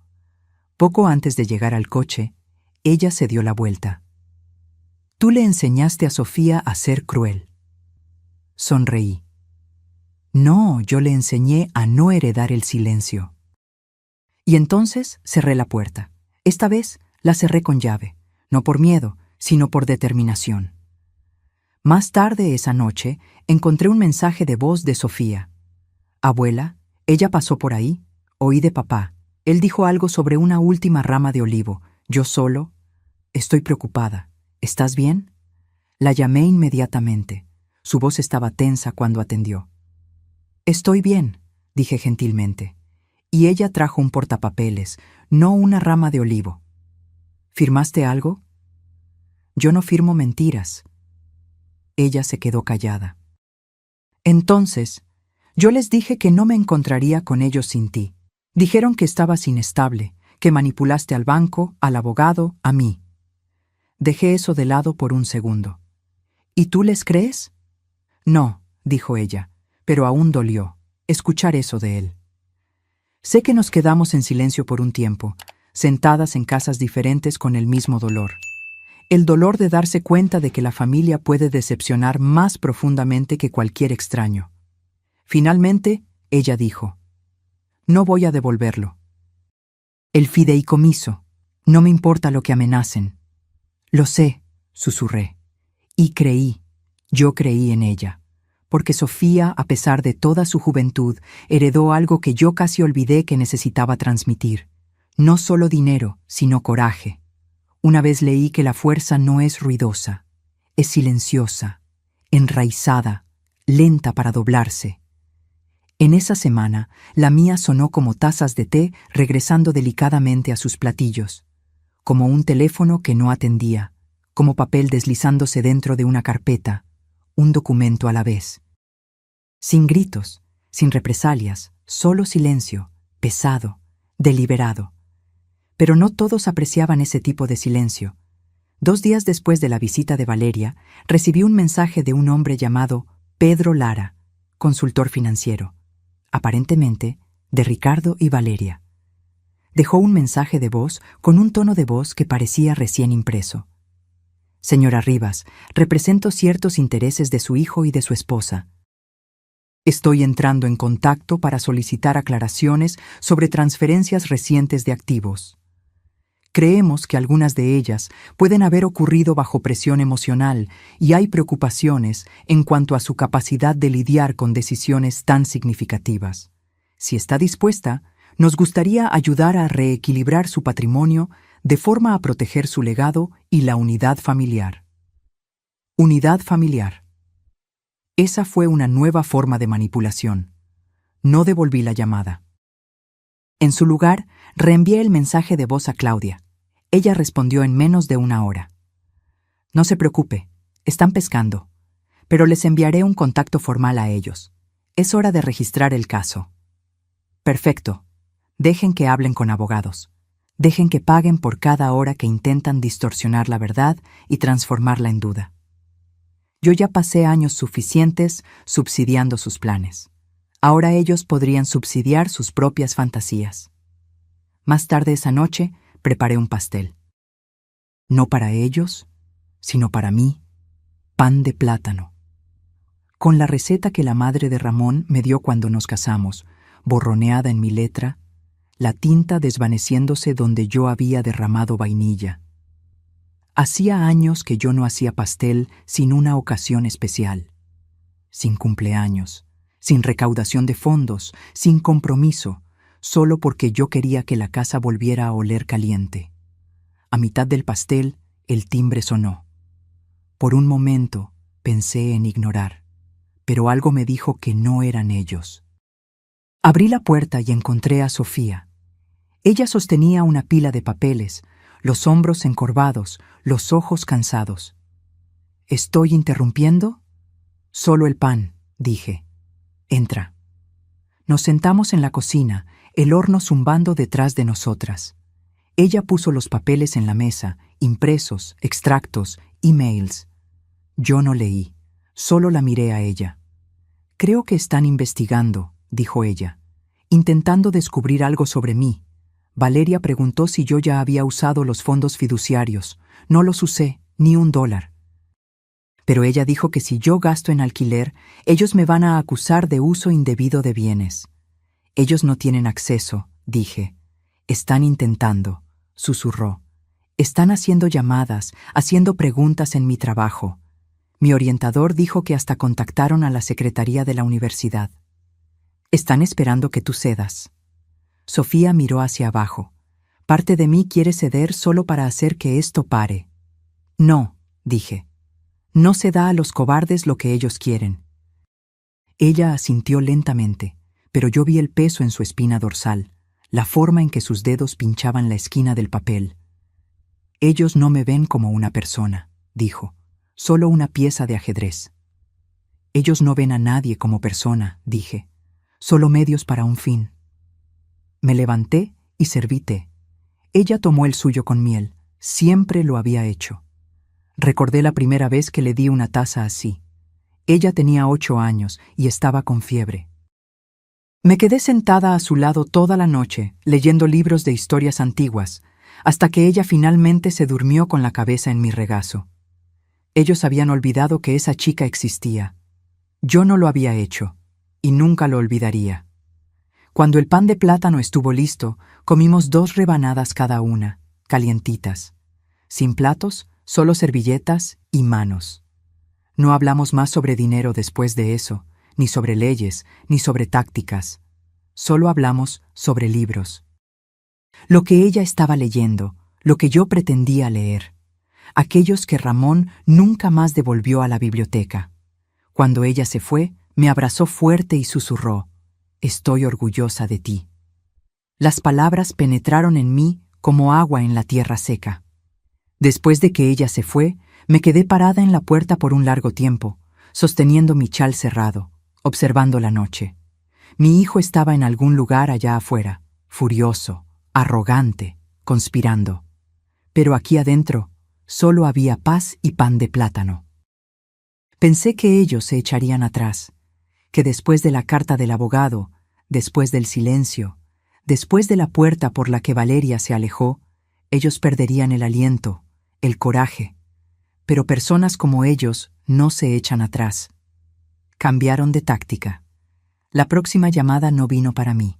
Poco antes de llegar al coche, ella se dio la vuelta. «Tú le enseñaste a Sofía a ser cruel». Sonreí. «No, yo le enseñé a no heredar el silencio». Y entonces cerré la puerta. Esta vez la cerré con llave, no por miedo, sino por determinación. Más tarde esa noche encontré un mensaje de voz de Sofía. «Abuela, ella pasó por ahí. Oí de papá. Él dijo algo sobre una última rama de olivo. Yo solo. Estoy preocupada. ¿Estás bien?» La llamé inmediatamente. Su voz estaba tensa cuando atendió. «Estoy bien», dije gentilmente. Y ella trajo un portapapeles, no una rama de olivo. «¿Firmaste algo?» «Yo no firmo mentiras». Ella se quedó callada. «Entonces, yo les dije que no me encontraría con ellos sin ti. Dijeron que estabas inestable, que manipulaste al banco, al abogado, a mí». Dejé eso de lado por un segundo. «¿Y tú les crees?» «No», dijo ella, pero aún dolió escuchar eso de él. Sé que nos quedamos en silencio por un tiempo, sentadas en casas diferentes con el mismo dolor. El dolor de darse cuenta de que la familia puede decepcionar más profundamente que cualquier extraño. Finalmente, ella dijo: «No voy a devolverlo». «El fideicomiso. No me importa lo que amenacen». «Lo sé», susurré. Y yo creí en ella. Porque Sofía, a pesar de toda su juventud, heredó algo que yo casi olvidé que necesitaba transmitir. No solo dinero, sino coraje. Una vez leí que la fuerza no es ruidosa, es silenciosa, enraizada, lenta para doblarse. En esa semana, la mía sonó como tazas de té regresando delicadamente a sus platillos, como un teléfono que no atendía, como papel deslizándose dentro de una carpeta, un documento a la vez. Sin gritos, sin represalias, solo silencio, pesado, deliberado. Pero no todos apreciaban ese tipo de silencio. 2 días después de la visita de Valeria, recibí un mensaje de un hombre llamado Pedro Lara, consultor financiero, aparentemente de Ricardo y Valeria. Dejó un mensaje de voz con un tono de voz que parecía recién impreso. «Señora Rivas, represento ciertos intereses de su hijo y de su esposa. Estoy entrando en contacto para solicitar aclaraciones sobre transferencias recientes de activos. Creemos que algunas de ellas pueden haber ocurrido bajo presión emocional y hay preocupaciones en cuanto a su capacidad de lidiar con decisiones tan significativas. Si está dispuesta, nos gustaría ayudar a reequilibrar su patrimonio de forma a proteger su legado y la unidad familiar». Unidad familiar. Esa fue una nueva forma de manipulación. No devolví la llamada. En su lugar, reenvié el mensaje de voz a Claudia. Ella respondió en menos de 1 hora. «No se preocupe, están pescando, pero les enviaré un contacto formal a ellos. Es hora de registrar el caso». «Perfecto. Dejen que hablen con abogados. Dejen que paguen por cada hora que intentan distorsionar la verdad y transformarla en duda. Yo ya pasé años suficientes subsidiando sus planes. Ahora ellos podrían subsidiar sus propias fantasías». Más tarde esa noche, preparé un pastel. No para ellos, sino para mí, pan de plátano. Con la receta que la madre de Ramón me dio cuando nos casamos, borroneada en mi letra, la tinta desvaneciéndose donde yo había derramado vainilla. Hacía años que yo no hacía pastel sin una ocasión especial, sin cumpleaños, sin recaudación de fondos, sin compromiso, solo porque yo quería que la casa volviera a oler caliente. A mitad del pastel, el timbre sonó. Por un momento pensé en ignorar, pero algo me dijo que no eran ellos. Abrí la puerta y encontré a Sofía. Ella sostenía una pila de papeles, los hombros encorvados, los ojos cansados. «¿Estoy interrumpiendo?» «Solo el pan», dije. «Entra». Nos sentamos en la cocina, el horno zumbando detrás de nosotras. Ella puso los papeles en la mesa, impresos, extractos, emails. Yo no leí, solo la miré a ella. Creo que están investigando, dijo ella, intentando descubrir algo sobre mí. Valeria preguntó si yo ya había usado los fondos fiduciarios. No los usé, ni $1. Pero ella dijo que si yo gasto en alquiler, ellos me van a acusar de uso indebido de bienes. Ellos no tienen acceso, dije. Están intentando, susurró. Están haciendo llamadas, haciendo preguntas en mi trabajo. Mi orientador dijo que hasta contactaron a la secretaría de la universidad. Están esperando que tú cedas. Sofía miró hacia abajo. Parte de mí quiere ceder solo para hacer que esto pare. No, dije. No se da a los cobardes lo que ellos quieren. Ella asintió lentamente, pero yo vi el peso en su espina dorsal, la forma en que sus dedos pinchaban la esquina del papel. Ellos no me ven como una persona, dijo, solo una pieza de ajedrez. Ellos no ven a nadie como persona, dije, solo medios para un fin. Me levanté y serví té. Ella tomó el suyo con miel, siempre lo había hecho. Recordé la primera vez que le di una taza así. Ella tenía 8 años y estaba con fiebre. Me quedé sentada a su lado toda la noche, leyendo libros de historias antiguas, hasta que ella finalmente se durmió con la cabeza en mi regazo. Ellos habían olvidado que esa chica existía. Yo no lo había hecho, y nunca lo olvidaría. Cuando el pan de plátano estuvo listo, comimos 2 rebanadas cada una, calientitas. Sin platos, solo servilletas y manos. No hablamos más sobre dinero después de eso, ni sobre leyes, ni sobre tácticas. Solo hablamos sobre libros. Lo que ella estaba leyendo, lo que yo pretendía leer. Aquellos que Ramón nunca más devolvió a la biblioteca. Cuando ella se fue, me abrazó fuerte y susurró, «Estoy orgullosa de ti». Las palabras penetraron en mí como agua en la tierra seca. Después de que ella se fue, me quedé parada en la puerta por un largo tiempo, sosteniendo mi chal cerrado, observando la noche. Mi hijo estaba en algún lugar allá afuera, furioso, arrogante, conspirando. Pero aquí adentro solo había paz y pan de plátano. Pensé que ellos se echarían atrás, que después de la carta del abogado, después del silencio, después de la puerta por la que Valeria se alejó, ellos perderían el aliento, el coraje. Pero personas como ellos no se echan atrás. Cambiaron de táctica. La próxima llamada no vino para mí.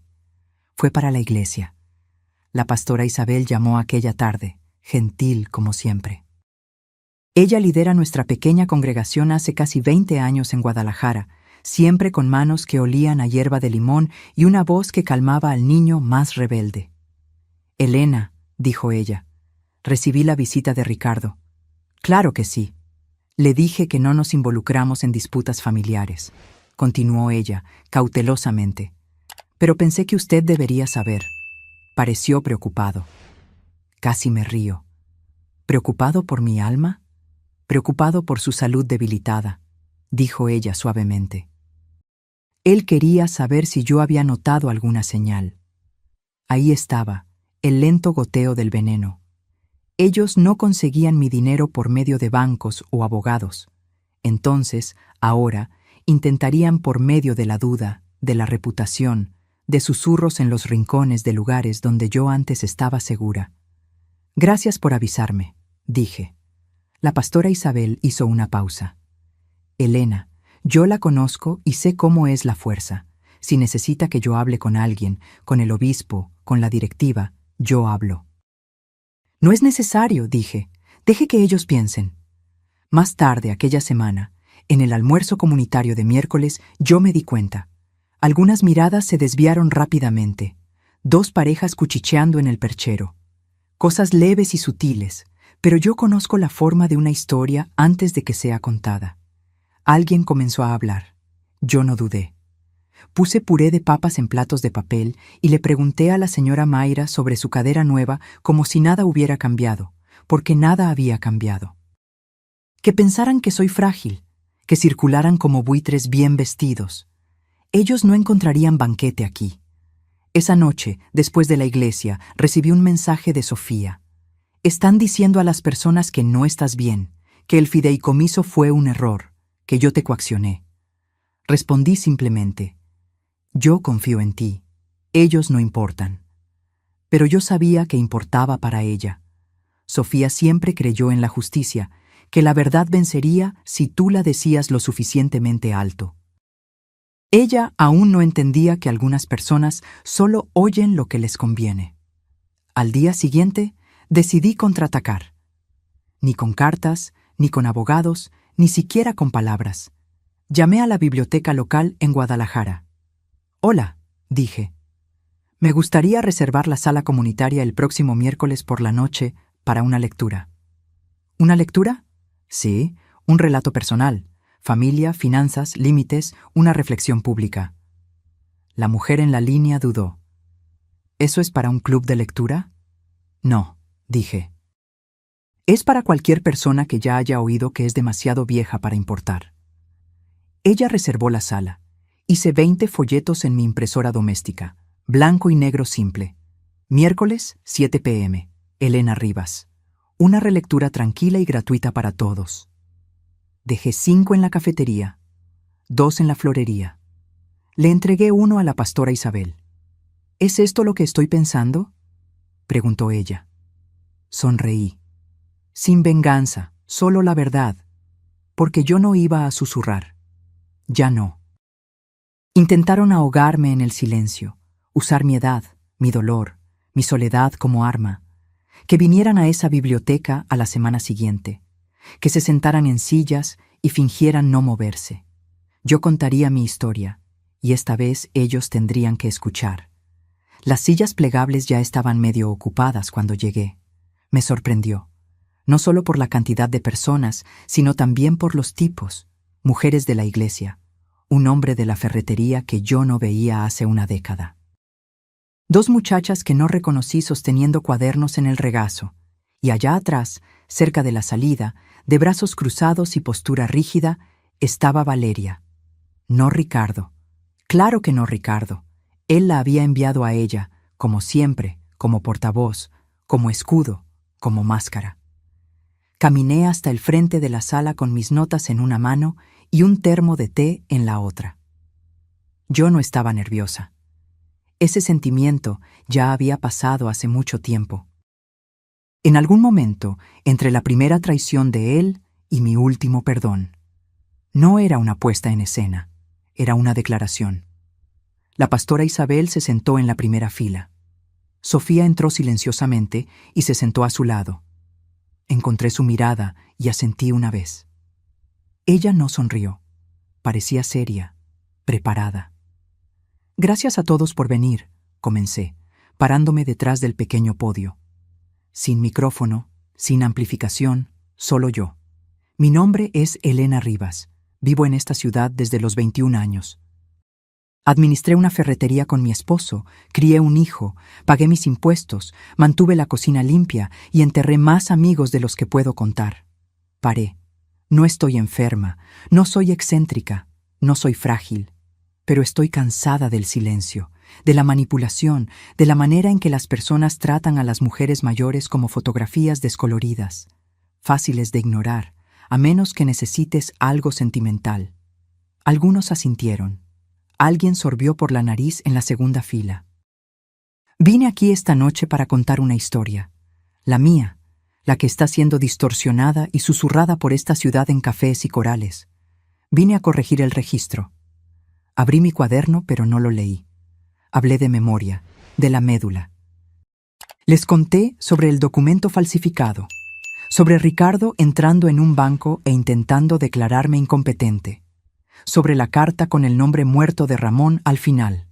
Fue para la iglesia. La pastora Isabel llamó aquella tarde, gentil como siempre. Ella lidera nuestra pequeña congregación hace casi 20 años en Guadalajara, siempre con manos que olían a hierba de limón y una voz que calmaba al niño más rebelde. «Elena», dijo ella, «recibí la visita de Ricardo». «Claro que sí». Le dije que no nos involucramos en disputas familiares, continuó ella, cautelosamente. «Pero pensé que usted debería saber». Pareció preocupado. Casi me río. ¿Preocupado por mi alma? Preocupado por su salud debilitada, dijo ella suavemente. Él quería saber si yo había notado alguna señal. Ahí estaba, el lento goteo del veneno. Ellos no conseguían mi dinero por medio de bancos o abogados. Entonces, ahora, intentarían por medio de la duda, de la reputación, de susurros en los rincones de lugares donde yo antes estaba segura. «Gracias por avisarme», dije. La pastora Isabel hizo una pausa. «Elena, yo la conozco y sé cómo es la fuerza. Si necesita que yo hable con alguien, con el obispo, con la directiva, yo hablo». «No es necesario», dije. «Deje que ellos piensen». Más tarde aquella semana, en el almuerzo comunitario de miércoles, yo me di cuenta. Algunas miradas se desviaron rápidamente. 2 parejas cuchicheando en el perchero. Cosas leves y sutiles, pero yo conozco la forma de una historia antes de que sea contada. Alguien comenzó a hablar. Yo no dudé. Puse puré de papas en platos de papel y le pregunté a la señora Mayra sobre su cadera nueva como si nada hubiera cambiado, porque nada había cambiado. Que pensaran que soy frágil, que circularan como buitres bien vestidos. Ellos no encontrarían banquete aquí. Esa noche, después de la iglesia, recibí un mensaje de Sofía. Están diciendo a las personas que no estás bien, que el fideicomiso fue un error, que yo te coaccioné. Respondí simplemente, yo confío en ti, ellos no importan. Pero yo sabía que importaba para ella. Sofía siempre creyó en la justicia, que la verdad vencería si tú la decías lo suficientemente alto. Ella aún no entendía que algunas personas solo oyen lo que les conviene. Al día siguiente, decidí contraatacar. Ni con cartas, ni con abogados, ni siquiera con palabras. Llamé a la biblioteca local en Guadalajara. Hola, dije. Me gustaría reservar la sala comunitaria el próximo miércoles por la noche para una lectura. ¿Una lectura? Sí, un relato personal. Familia, finanzas, límites, una reflexión pública. La mujer en la línea dudó. ¿Eso es para un club de lectura? No, dije. Es para cualquier persona que ya haya oído que es demasiado vieja para importar. Ella reservó la sala. Hice 20 folletos en mi impresora doméstica, blanco y negro simple. Miércoles, 7 p.m. Elena Rivas. Una relectura tranquila y gratuita para todos. Dejé 5 en la cafetería, 2 en la florería. Le entregué uno a la pastora Isabel. ¿Es esto lo que estoy pensando?, preguntó ella. Sonreí. Sin venganza, solo la verdad, porque yo no iba a susurrar. Ya no. Intentaron ahogarme en el silencio, usar mi edad, mi dolor, mi soledad como arma, que vinieran a esa biblioteca a la semana siguiente, que se sentaran en sillas y fingieran no moverse. Yo contaría mi historia, y esta vez ellos tendrían que escuchar. Las sillas plegables ya estaban medio ocupadas cuando llegué. Me sorprendió, no solo por la cantidad de personas, sino también por los tipos, mujeres de la iglesia, un hombre de la ferretería que yo no veía hace una década. 2 muchachas que no reconocí sosteniendo cuadernos en el regazo, y allá atrás, cerca de la salida, de brazos cruzados y postura rígida, estaba Valeria. No Ricardo. Claro que no Ricardo. Él la había enviado a ella, como siempre, como portavoz, como escudo, como máscara. Caminé hasta el frente de la sala con mis notas en una mano y un termo de té en la otra. Yo no estaba nerviosa. Ese sentimiento ya había pasado hace mucho tiempo. En algún momento, entre la primera traición de él y mi último perdón. No era una puesta en escena, era una declaración. La pastora Isabel se sentó en la primera fila. Sofía entró silenciosamente y se sentó a su lado. Encontré su mirada y asentí una vez. Ella no sonrió. Parecía seria, preparada. Gracias a todos por venir, comencé, parándome detrás del pequeño podio. Sin micrófono, sin amplificación, solo yo. Mi nombre es Elena Rivas. Vivo en esta ciudad desde los 21 años. Administré una ferretería con mi esposo, crié un hijo, pagué mis impuestos, mantuve la cocina limpia y enterré más amigos de los que puedo contar. Paré. No estoy enferma, no soy excéntrica, no soy frágil, pero estoy cansada del silencio, de la manipulación, de la manera en que las personas tratan a las mujeres mayores como fotografías descoloridas, fáciles de ignorar, a menos que necesites algo sentimental. Algunos asintieron. Alguien sorbió por la nariz en la segunda fila. Vine aquí esta noche para contar una historia, la mía, la que está siendo distorsionada y susurrada por esta ciudad en cafés y corales. Vine a corregir el registro. Abrí mi cuaderno, pero no lo leí. Hablé de memoria, de la médula. Les conté sobre el documento falsificado, sobre Ricardo entrando en un banco e intentando declararme incompetente, sobre la carta con el nombre muerto de Ramón al final,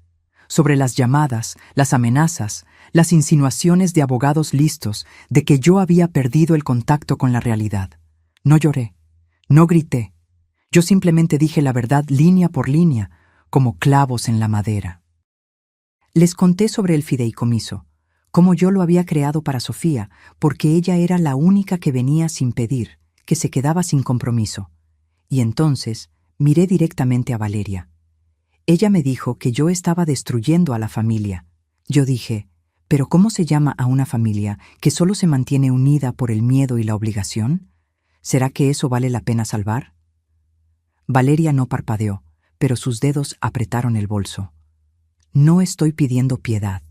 sobre las llamadas, las amenazas, las insinuaciones de abogados listos de que yo había perdido el contacto con la realidad. No lloré, no grité. Yo simplemente dije la verdad línea por línea, como clavos en la madera. Les conté sobre el fideicomiso, cómo yo lo había creado para Sofía, porque ella era la única que venía sin pedir, que se quedaba sin compromiso. Y entonces miré directamente a Valeria. Ella me dijo que yo estaba destruyendo a la familia, Yo dije, ¿pero cómo se llama a una familia que solo se mantiene unida por el miedo y la obligación? ¿Será que eso vale la pena salvar? Valeria no parpadeó, pero sus dedos apretaron el bolso. No estoy pidiendo piedad.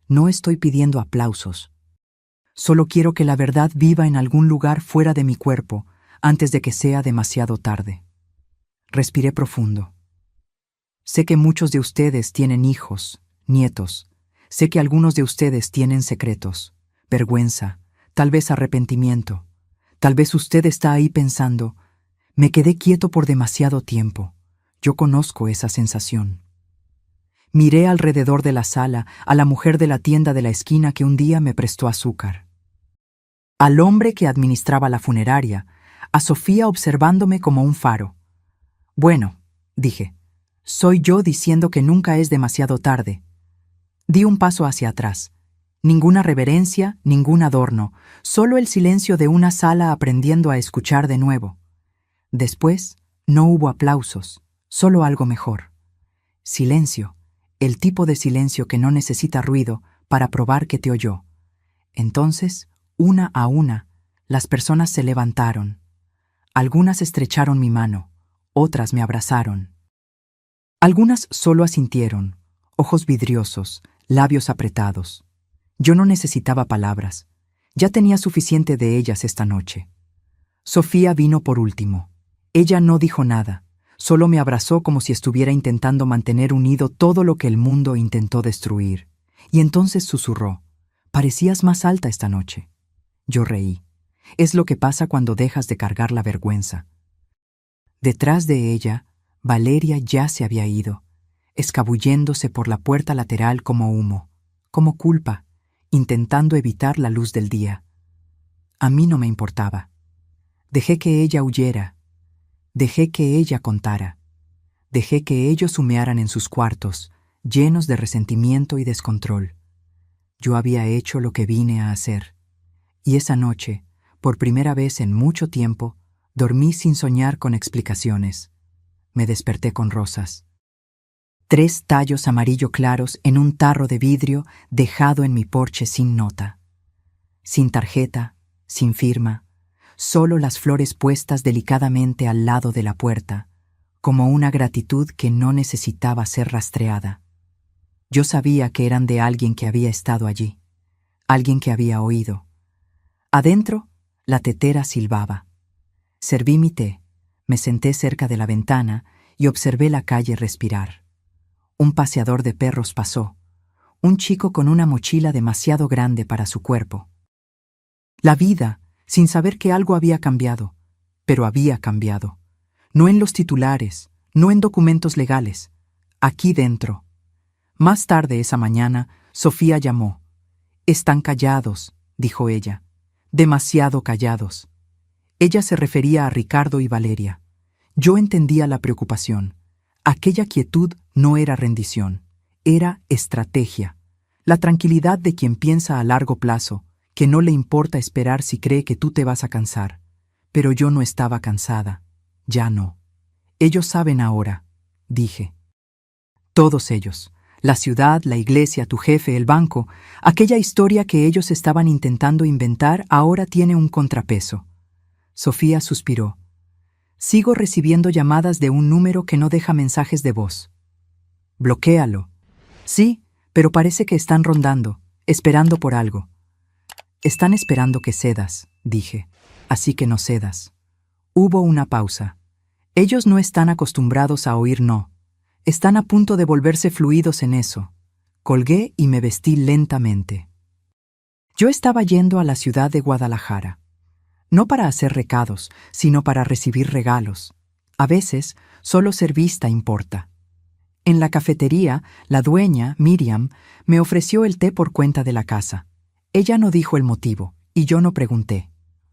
No estoy pidiendo aplausos. Solo quiero que la verdad viva en algún lugar fuera de mi cuerpo antes de que sea demasiado tarde. Respiré profundo. Sé que muchos de ustedes tienen hijos, nietos. Sé que algunos de ustedes tienen secretos, vergüenza, tal vez arrepentimiento. Tal vez usted está ahí pensando, me quedé quieto por demasiado tiempo. Yo conozco esa sensación. Miré alrededor de la sala a la mujer de la tienda de la esquina que un día me prestó azúcar, al hombre que administraba la funeraria, a Sofía observándome como un faro. Bueno, dije, soy yo diciendo que nunca es demasiado tarde. Di un paso hacia atrás. Ninguna reverencia, ningún adorno, solo el silencio de una sala aprendiendo a escuchar de nuevo. Después, no hubo aplausos, solo algo mejor. Silencio, el tipo de silencio que no necesita ruido para probar que te oyó. Entonces, una a una, las personas se levantaron. Algunas estrecharon mi mano, otras me abrazaron. Algunas solo asintieron, ojos vidriosos, labios apretados. Yo no necesitaba palabras. Ya tenía suficiente de ellas esta noche. Sofía vino por último. Ella no dijo nada, solo me abrazó como si estuviera intentando mantener unido todo lo que el mundo intentó destruir. Y entonces susurró, «Parecías más alta esta noche». Yo reí. Es lo que pasa cuando dejas de cargar la vergüenza. Detrás de ella, Valeria ya se había ido, escabulléndose por la puerta lateral como humo, como culpa, intentando evitar la luz del día. A mí no me importaba. Dejé que ella huyera. Dejé que ella contara. Dejé que ellos humearan en sus cuartos, llenos de resentimiento y descontrol. Yo había hecho lo que vine a hacer. Y esa noche, por primera vez en mucho tiempo, dormí sin soñar con explicaciones. Me desperté con rosas. 3 tallos amarillo claros en un tarro de vidrio dejado en mi porche sin nota. Sin tarjeta, sin firma, solo las flores puestas delicadamente al lado de la puerta, como una gratitud que no necesitaba ser rastreada. Yo sabía que eran de alguien que había estado allí, alguien que había oído. Adentro, la tetera silbaba. Serví mi té, me senté cerca de la ventana y observé la calle respirar. Un paseador de perros pasó, un chico con una mochila demasiado grande para su cuerpo. La vida, sin saber que algo había cambiado, pero había cambiado. No en los titulares, no en documentos legales, aquí dentro. Más tarde esa mañana, Sofía llamó. «Están callados», dijo ella. «Demasiado callados». Ella se refería a Ricardo y Valeria. Yo entendía la preocupación. Aquella quietud no era rendición, era estrategia. La tranquilidad de quien piensa a largo plazo, que no le importa esperar si cree que tú te vas a cansar. Pero yo no estaba cansada. Ya no. Ellos saben ahora, dije. Todos ellos. La ciudad, la iglesia, tu jefe, el banco. Aquella historia que ellos estaban intentando inventar ahora tiene un contrapeso. Sofía suspiró. Sigo recibiendo llamadas de un número que no deja mensajes de voz. Bloquéalo. Sí, pero parece que están rondando, esperando por algo. Están esperando que cedas, dije. Así que no cedas. Hubo una pausa. Ellos no están acostumbrados a oír no. Están a punto de volverse fluidos en eso. Colgué y me vestí lentamente. Yo estaba yendo a la ciudad de Guadalajara. No para hacer recados, sino para recibir regalos. A veces, solo ser vista importa. En la cafetería, la dueña, Miriam, me ofreció el té por cuenta de la casa. Ella no dijo el motivo, y yo no pregunté.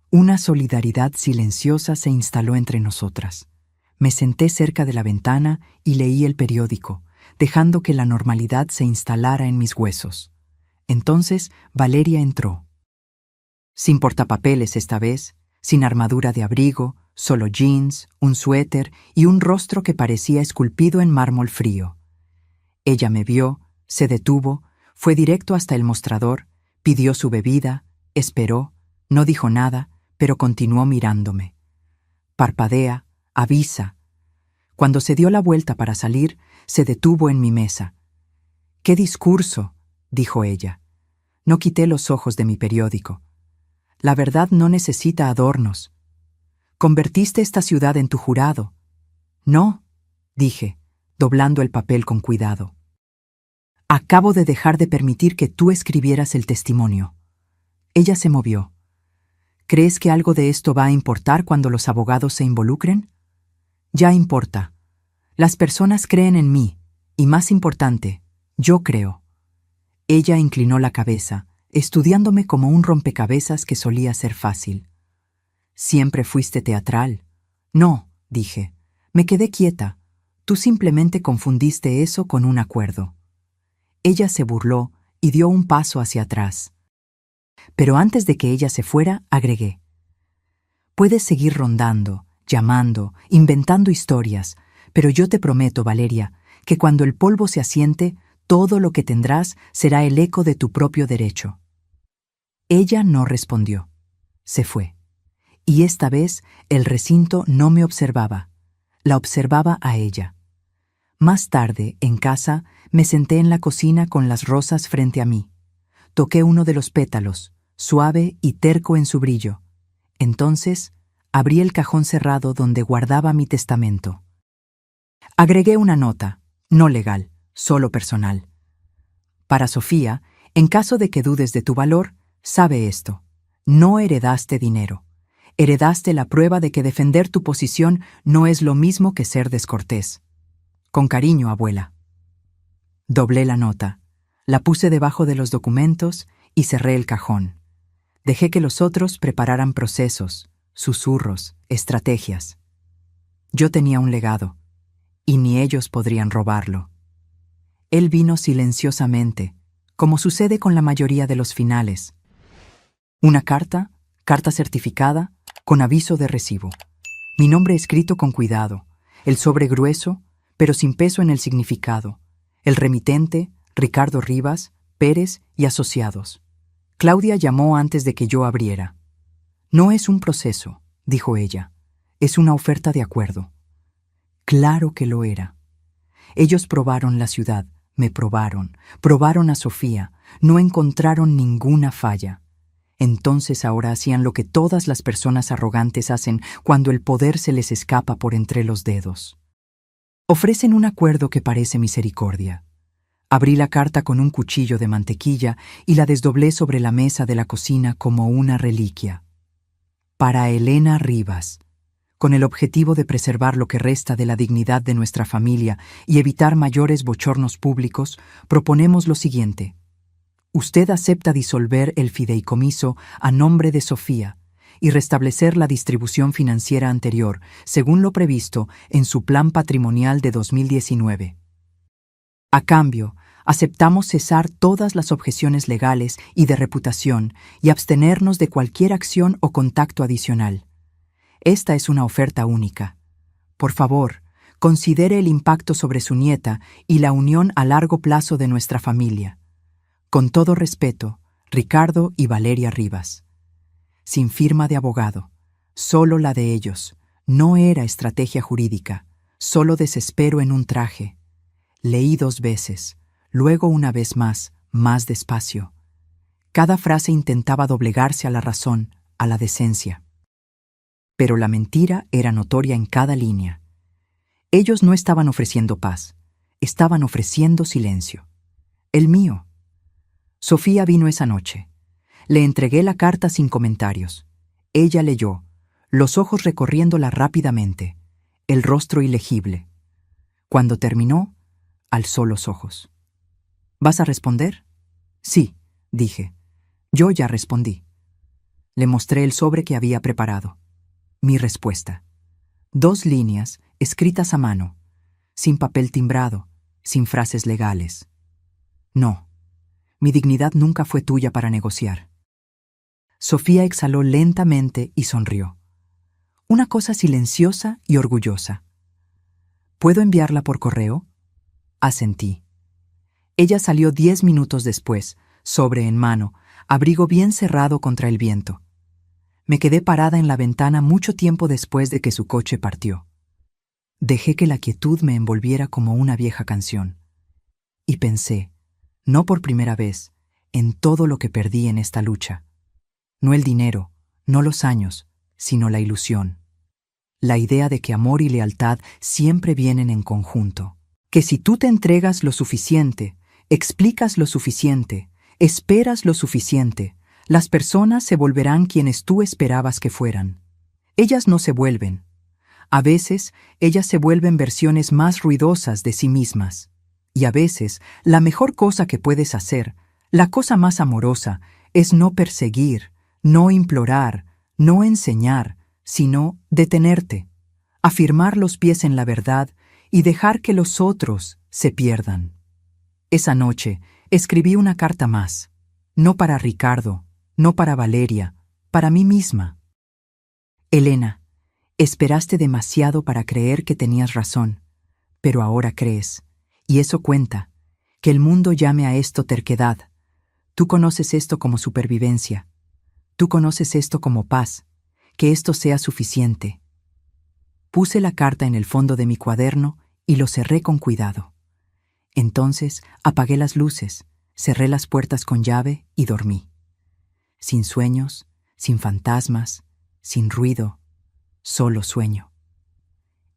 Una solidaridad silenciosa se instaló entre nosotras. Me senté cerca de la ventana y leí el periódico, dejando que la normalidad se instalara en mis huesos. Entonces, Valeria entró. Sin portapapeles esta vez, sin armadura de abrigo, solo jeans, un suéter y un rostro que parecía esculpido en mármol frío. Ella me vio, se detuvo, Fue directo hasta el mostrador, pidió su bebida, esperó, no dijo nada, pero continuó mirándome. Parpadea, avisa. Cuando se dio la vuelta para salir, se detuvo en mi mesa. «¡Qué discurso!», dijo ella. No quité los ojos de mi periódico. «La verdad no necesita adornos. Convertiste esta ciudad en tu jurado». «No», dije, doblando el papel con cuidado. «Acabo de dejar de permitir que tú escribieras el testimonio». Ella se movió. «¿Crees que algo de esto va a importar cuando los abogados se involucren?». «Ya importa. Las personas creen en mí, y más importante, yo creo». Ella inclinó la cabeza, estudiándome como un rompecabezas que solía ser fácil. «¿Siempre fuiste teatral?». «No», dije. «Me quedé quieta. Tú simplemente confundiste eso con un acuerdo». Ella se burló y dio un paso hacia atrás. Pero antes de que ella se fuera, agregué: «Puedes seguir rondando, llamando, inventando historias, pero yo te prometo, Valeria, que cuando el polvo se asiente, todo lo que tendrás será el eco de tu propio derecho». Ella no respondió. Se fue. Y esta vez el recinto no me observaba. La observaba a ella. Más tarde, en casa, me senté en la cocina con las rosas frente a mí. Toqué uno de los pétalos, suave y terco en su brillo. Entonces, abrí el cajón cerrado donde guardaba mi testamento. Agregué una nota, no legal, solo personal. Para Sofía, en caso de que dudes de tu valor, sabe esto: no heredaste dinero. Heredaste la prueba de que defender tu posición no es lo mismo que ser descortés. Con cariño, abuela. Doblé la nota, la puse debajo de los documentos y cerré el cajón. Dejé que los otros prepararan procesos, susurros, estrategias. Yo tenía un legado, y ni ellos podrían robarlo. Él vino silenciosamente, como sucede con la mayoría de los finales. Una carta certificada, con aviso de recibo. Mi nombre escrito con cuidado, el sobre grueso, pero sin peso en el significado. El remitente, Ricardo Rivas, Pérez y Asociados. Claudia llamó antes de que yo abriera. «No es un proceso», dijo ella. «Es una oferta de acuerdo». Claro que lo era. Ellos probaron la ciudad, me probaron a Sofía, no encontraron ninguna falla. Entonces ahora hacían lo que todas las personas arrogantes hacen cuando el poder se les escapa por entre los dedos. Ofrecen un acuerdo que parece misericordia. Abrí la carta con un cuchillo de mantequilla y la desdoblé sobre la mesa de la cocina como una reliquia. Para Elena Rivas, con el objetivo de preservar lo que resta de la dignidad de nuestra familia y evitar mayores bochornos públicos, proponemos lo siguiente. Usted acepta disolver el fideicomiso a nombre de Sofía y restablecer la distribución financiera anterior, según lo previsto en su plan patrimonial de 2019. A cambio, aceptamos cesar todas las objeciones legales y de reputación y abstenernos de cualquier acción o contacto adicional. Esta es una oferta única. Por favor, considere el impacto sobre su nieta y la unión a largo plazo de nuestra familia. Con todo respeto, Ricardo y Valeria Rivas. Sin firma de abogado, solo la de ellos. No era estrategia jurídica, solo desespero en un traje. Leí 2 veces, luego una vez más despacio. Cada frase intentaba doblegarse a la razón, a la decencia. Pero la mentira era notoria en cada línea. Ellos no estaban ofreciendo paz, estaban ofreciendo silencio. El mío. Sofía vino esa noche. Le entregué la carta sin comentarios. Ella leyó, los ojos recorriéndola rápidamente, el rostro ilegible. Cuando terminó, alzó los ojos. ¿Vas a responder? Sí, dije. Yo ya respondí. Le mostré el sobre que había preparado. Mi respuesta. 2 líneas, escritas a mano, sin papel timbrado, sin frases legales. No. Mi dignidad nunca fue tuya para negociar. Sofía exhaló lentamente y sonrió. Una cosa silenciosa y orgullosa. ¿Puedo enviarla por correo? Asentí. Ella salió 10 minutos después, sobre en mano, abrigo bien cerrado contra el viento. Me quedé parada en la ventana mucho tiempo después de que su coche partió. Dejé que la quietud me envolviera como una vieja canción. Y pensé, no por primera vez, en todo lo que perdí en esta lucha. No el dinero, no los años, sino la ilusión. La idea de que amor y lealtad siempre vienen en conjunto. Que si tú te entregas lo suficiente, explicas lo suficiente, esperas lo suficiente, las personas se volverán quienes tú esperabas que fueran. Ellas no se vuelven. A veces, ellas se vuelven versiones más ruidosas de sí mismas. Y a veces, la mejor cosa que puedes hacer, la cosa más amorosa, es no perseguir, no implorar, no enseñar, sino detenerte, afirmar los pies en la verdad y dejar que los otros se pierdan. Esa noche, escribí una carta más, no para Ricardo, no para Valeria, para mí misma. Elena, esperaste demasiado para creer que tenías razón, pero ahora crees, y eso cuenta, que el mundo llame a esto terquedad. Tú conoces esto como supervivencia, tú conoces esto como paz, que esto sea suficiente. Puse la carta en el fondo de mi cuaderno y lo cerré con cuidado. Entonces apagué las luces, cerré las puertas con llave y dormí. Sin sueños, sin fantasmas, sin ruido, solo sueño.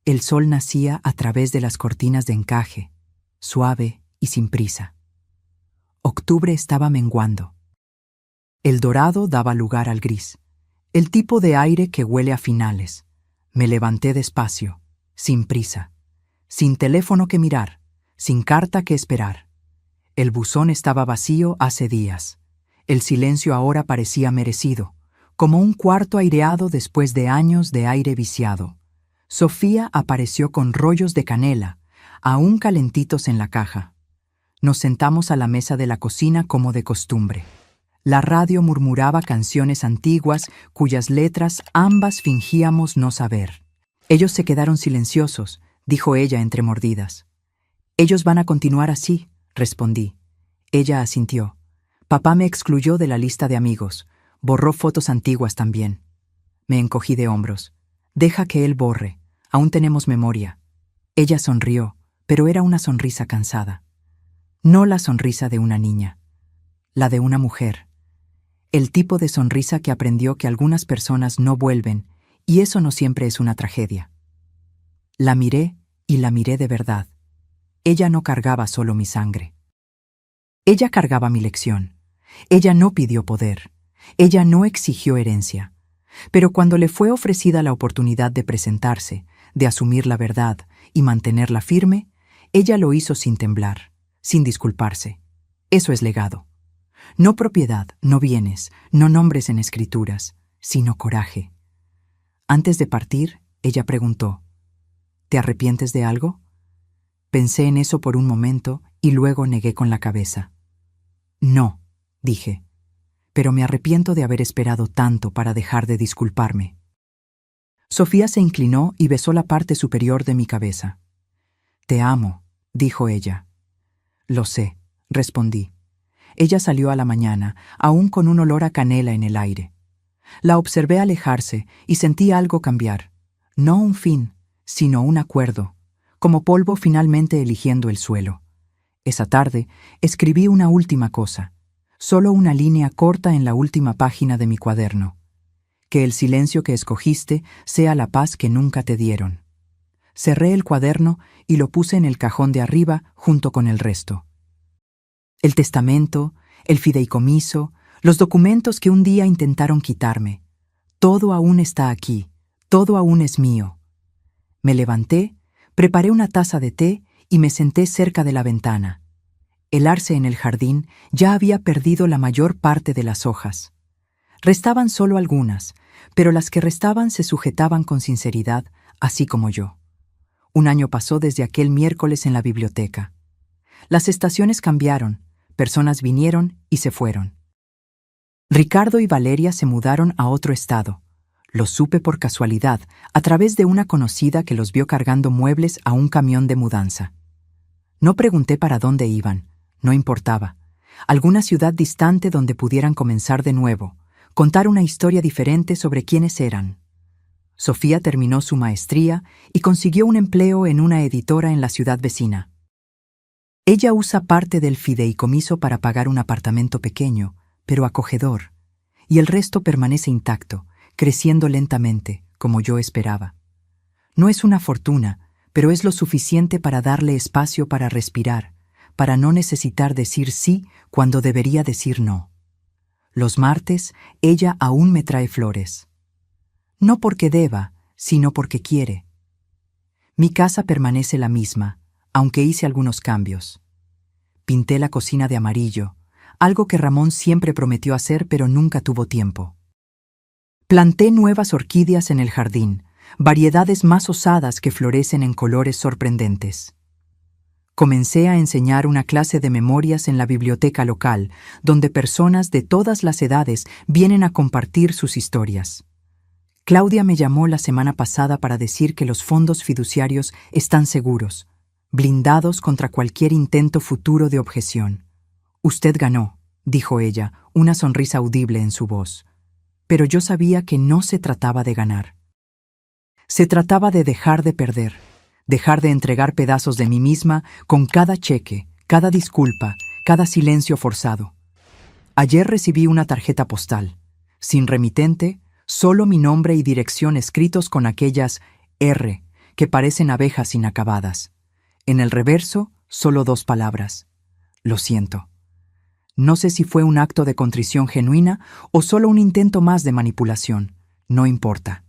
El sol nacía a través de las cortinas de encaje, suave y sin prisa. Octubre estaba menguando. El dorado daba lugar al gris, el tipo de aire que huele a finales. Me levanté despacio, sin prisa, sin teléfono que mirar, sin carta que esperar. El buzón estaba vacío hace días. El silencio ahora parecía merecido, como un cuarto aireado después de años de aire viciado. Sofía apareció con rollos de canela, aún calentitos en la caja. Nos sentamos a la mesa de la cocina como de costumbre. La radio murmuraba canciones antiguas cuyas letras ambas fingíamos no saber. Ellos se quedaron silenciosos, dijo ella entre mordidas. Ellos van a continuar así, respondí. Ella asintió. Papá me excluyó de la lista de amigos. Borró fotos antiguas también. Me encogí de hombros. Deja que él borre. Aún tenemos memoria. Ella sonrió, pero era una sonrisa cansada. No la sonrisa de una niña. La de una mujer. El tipo de sonrisa que aprendió que algunas personas no vuelven, y eso no siempre es una tragedia. La miré y la miré de verdad. Ella no cargaba solo mi sangre. Ella cargaba mi lección. Ella no pidió poder. Ella no exigió herencia. Pero cuando le fue ofrecida la oportunidad de presentarse, de asumir la verdad y mantenerla firme, ella lo hizo sin temblar, sin disculparse. Eso es legado. No propiedad, no bienes, no nombres en escrituras, sino coraje. Antes de partir, ella preguntó, ¿te arrepientes de algo? Pensé en eso por un momento y luego negué con la cabeza. No, dije, pero me arrepiento de haber esperado tanto para dejar de disculparme. Sofía se inclinó y besó la parte superior de mi cabeza. Te amo, dijo ella. Lo sé, respondí. Ella salió a la mañana, aún con un olor a canela en el aire. La observé alejarse y sentí algo cambiar. No un fin, sino un acuerdo, como polvo finalmente eligiendo el suelo. Esa tarde escribí una última cosa, solo una línea corta en la última página de mi cuaderno. Que el silencio que escogiste sea la paz que nunca te dieron. Cerré el cuaderno y lo puse en el cajón de arriba junto con el resto. El testamento, el fideicomiso, los documentos que un día intentaron quitarme. Todo aún está aquí, todo aún es mío. Me levanté, preparé una taza de té y me senté cerca de la ventana. El arce en el jardín ya había perdido la mayor parte de las hojas. Restaban solo algunas, pero las que restaban se sujetaban con sinceridad, así como yo. Un año pasó desde aquel miércoles en la biblioteca. Las estaciones cambiaron, personas vinieron y se fueron. Ricardo y Valeria se mudaron a otro estado. Lo supe por casualidad, a través de una conocida que los vio cargando muebles a un camión de mudanza. No pregunté para dónde iban, no importaba. Alguna ciudad distante donde pudieran comenzar de nuevo, contar una historia diferente sobre quiénes eran. Sofía terminó su maestría y consiguió un empleo en una editora en la ciudad vecina. Ella usa parte del fideicomiso para pagar un apartamento pequeño, pero acogedor, y el resto permanece intacto, creciendo lentamente, como yo esperaba. No es una fortuna, pero es lo suficiente para darle espacio para respirar, para no necesitar decir sí cuando debería decir no. Los martes, ella aún me trae flores. No porque deba, sino porque quiere. Mi casa permanece la misma, aunque hice algunos cambios. Pinté la cocina de amarillo, algo que Ramón siempre prometió hacer pero nunca tuvo tiempo. Planté nuevas orquídeas en el jardín, variedades más osadas que florecen en colores sorprendentes. Comencé a enseñar una clase de memorias en la biblioteca local, donde personas de todas las edades vienen a compartir sus historias. Claudia me llamó la semana pasada para decir que los fondos fiduciarios están seguros, blindados contra cualquier intento futuro de objeción. «Usted ganó», dijo ella, una sonrisa audible en su voz. Pero yo sabía que no se trataba de ganar. Se trataba de dejar de perder, dejar de entregar pedazos de mí misma con cada cheque, cada disculpa, cada silencio forzado. Ayer recibí una tarjeta postal, sin remitente, solo mi nombre y dirección escritos con aquellas R que parecen abejas inacabadas. En el reverso, solo 2 palabras: lo siento. No sé si fue un acto de contrición genuina o solo un intento más de manipulación. No importa.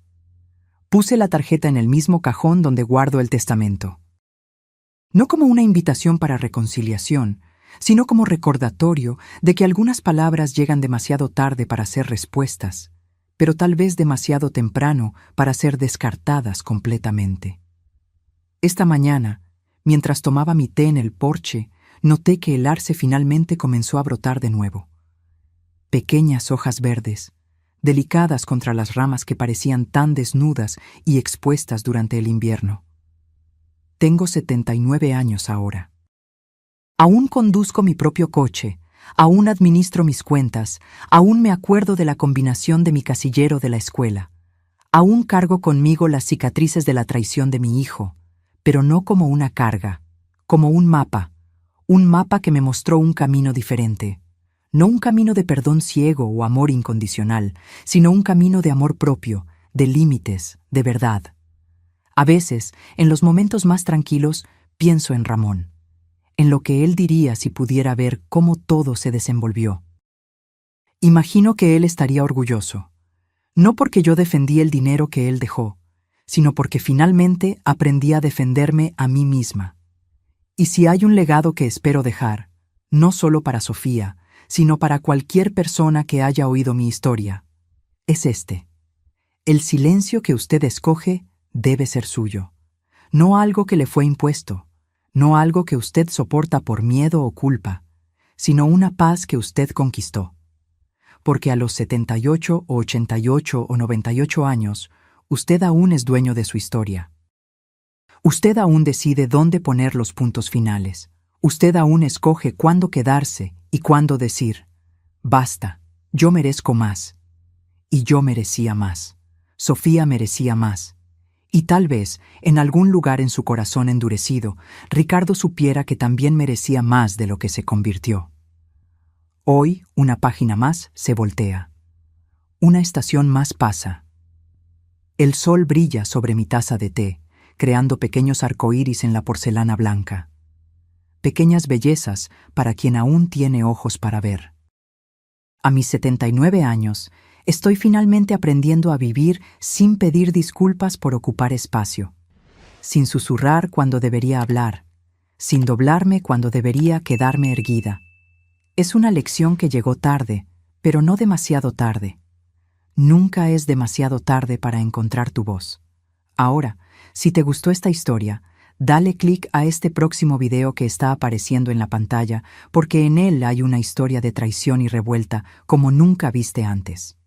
Puse la tarjeta en el mismo cajón donde guardo el testamento. No como una invitación para reconciliación, sino como recordatorio de que algunas palabras llegan demasiado tarde para ser respuestas, pero tal vez demasiado temprano para ser descartadas completamente. Esta mañana, mientras tomaba mi té en el porche, noté que el arce finalmente comenzó a brotar de nuevo. Pequeñas hojas verdes, delicadas contra las ramas que parecían tan desnudas y expuestas durante el invierno. Tengo 79 años ahora. Aún conduzco mi propio coche, aún administro mis cuentas, aún me acuerdo de la combinación de mi casillero de la escuela. Aún cargo conmigo las cicatrices de la traición de mi hijo, pero no como una carga, como un mapa que me mostró un camino diferente. No un camino de perdón ciego o amor incondicional, sino un camino de amor propio, de límites, de verdad. A veces, en los momentos más tranquilos, pienso en Ramón, en lo que él diría si pudiera ver cómo todo se desenvolvió. Imagino que él estaría orgulloso, no porque yo defendí el dinero que él dejó, sino porque finalmente aprendí a defenderme a mí misma. Y si hay un legado que espero dejar, no solo para Sofía, sino para cualquier persona que haya oído mi historia, es este: el silencio que usted escoge debe ser suyo, no algo que le fue impuesto, no algo que usted soporta por miedo o culpa, sino una paz que usted conquistó. Porque a los 78 o 88 o 98 años, usted aún es dueño de su historia. Usted aún decide dónde poner los puntos finales. Usted aún escoge cuándo quedarse y cuándo decir: basta, yo merezco más. Y yo merecía más. Sofía merecía más. Y tal vez, en algún lugar en su corazón endurecido, Ricardo supiera que también merecía más de lo que se convirtió. Hoy, una página más se voltea. Una estación más pasa. El sol brilla sobre mi taza de té, creando pequeños arcoíris en la porcelana blanca. Pequeñas bellezas para quien aún tiene ojos para ver. A mis 79 años, estoy finalmente aprendiendo a vivir sin pedir disculpas por ocupar espacio, sin susurrar cuando debería hablar, sin doblarme cuando debería quedarme erguida. Es una lección que llegó tarde, pero no demasiado tarde. Nunca es demasiado tarde para encontrar tu voz. Ahora, si te gustó esta historia, dale clic a este próximo video que está apareciendo en la pantalla, porque en él hay una historia de traición y revuelta como nunca viste antes.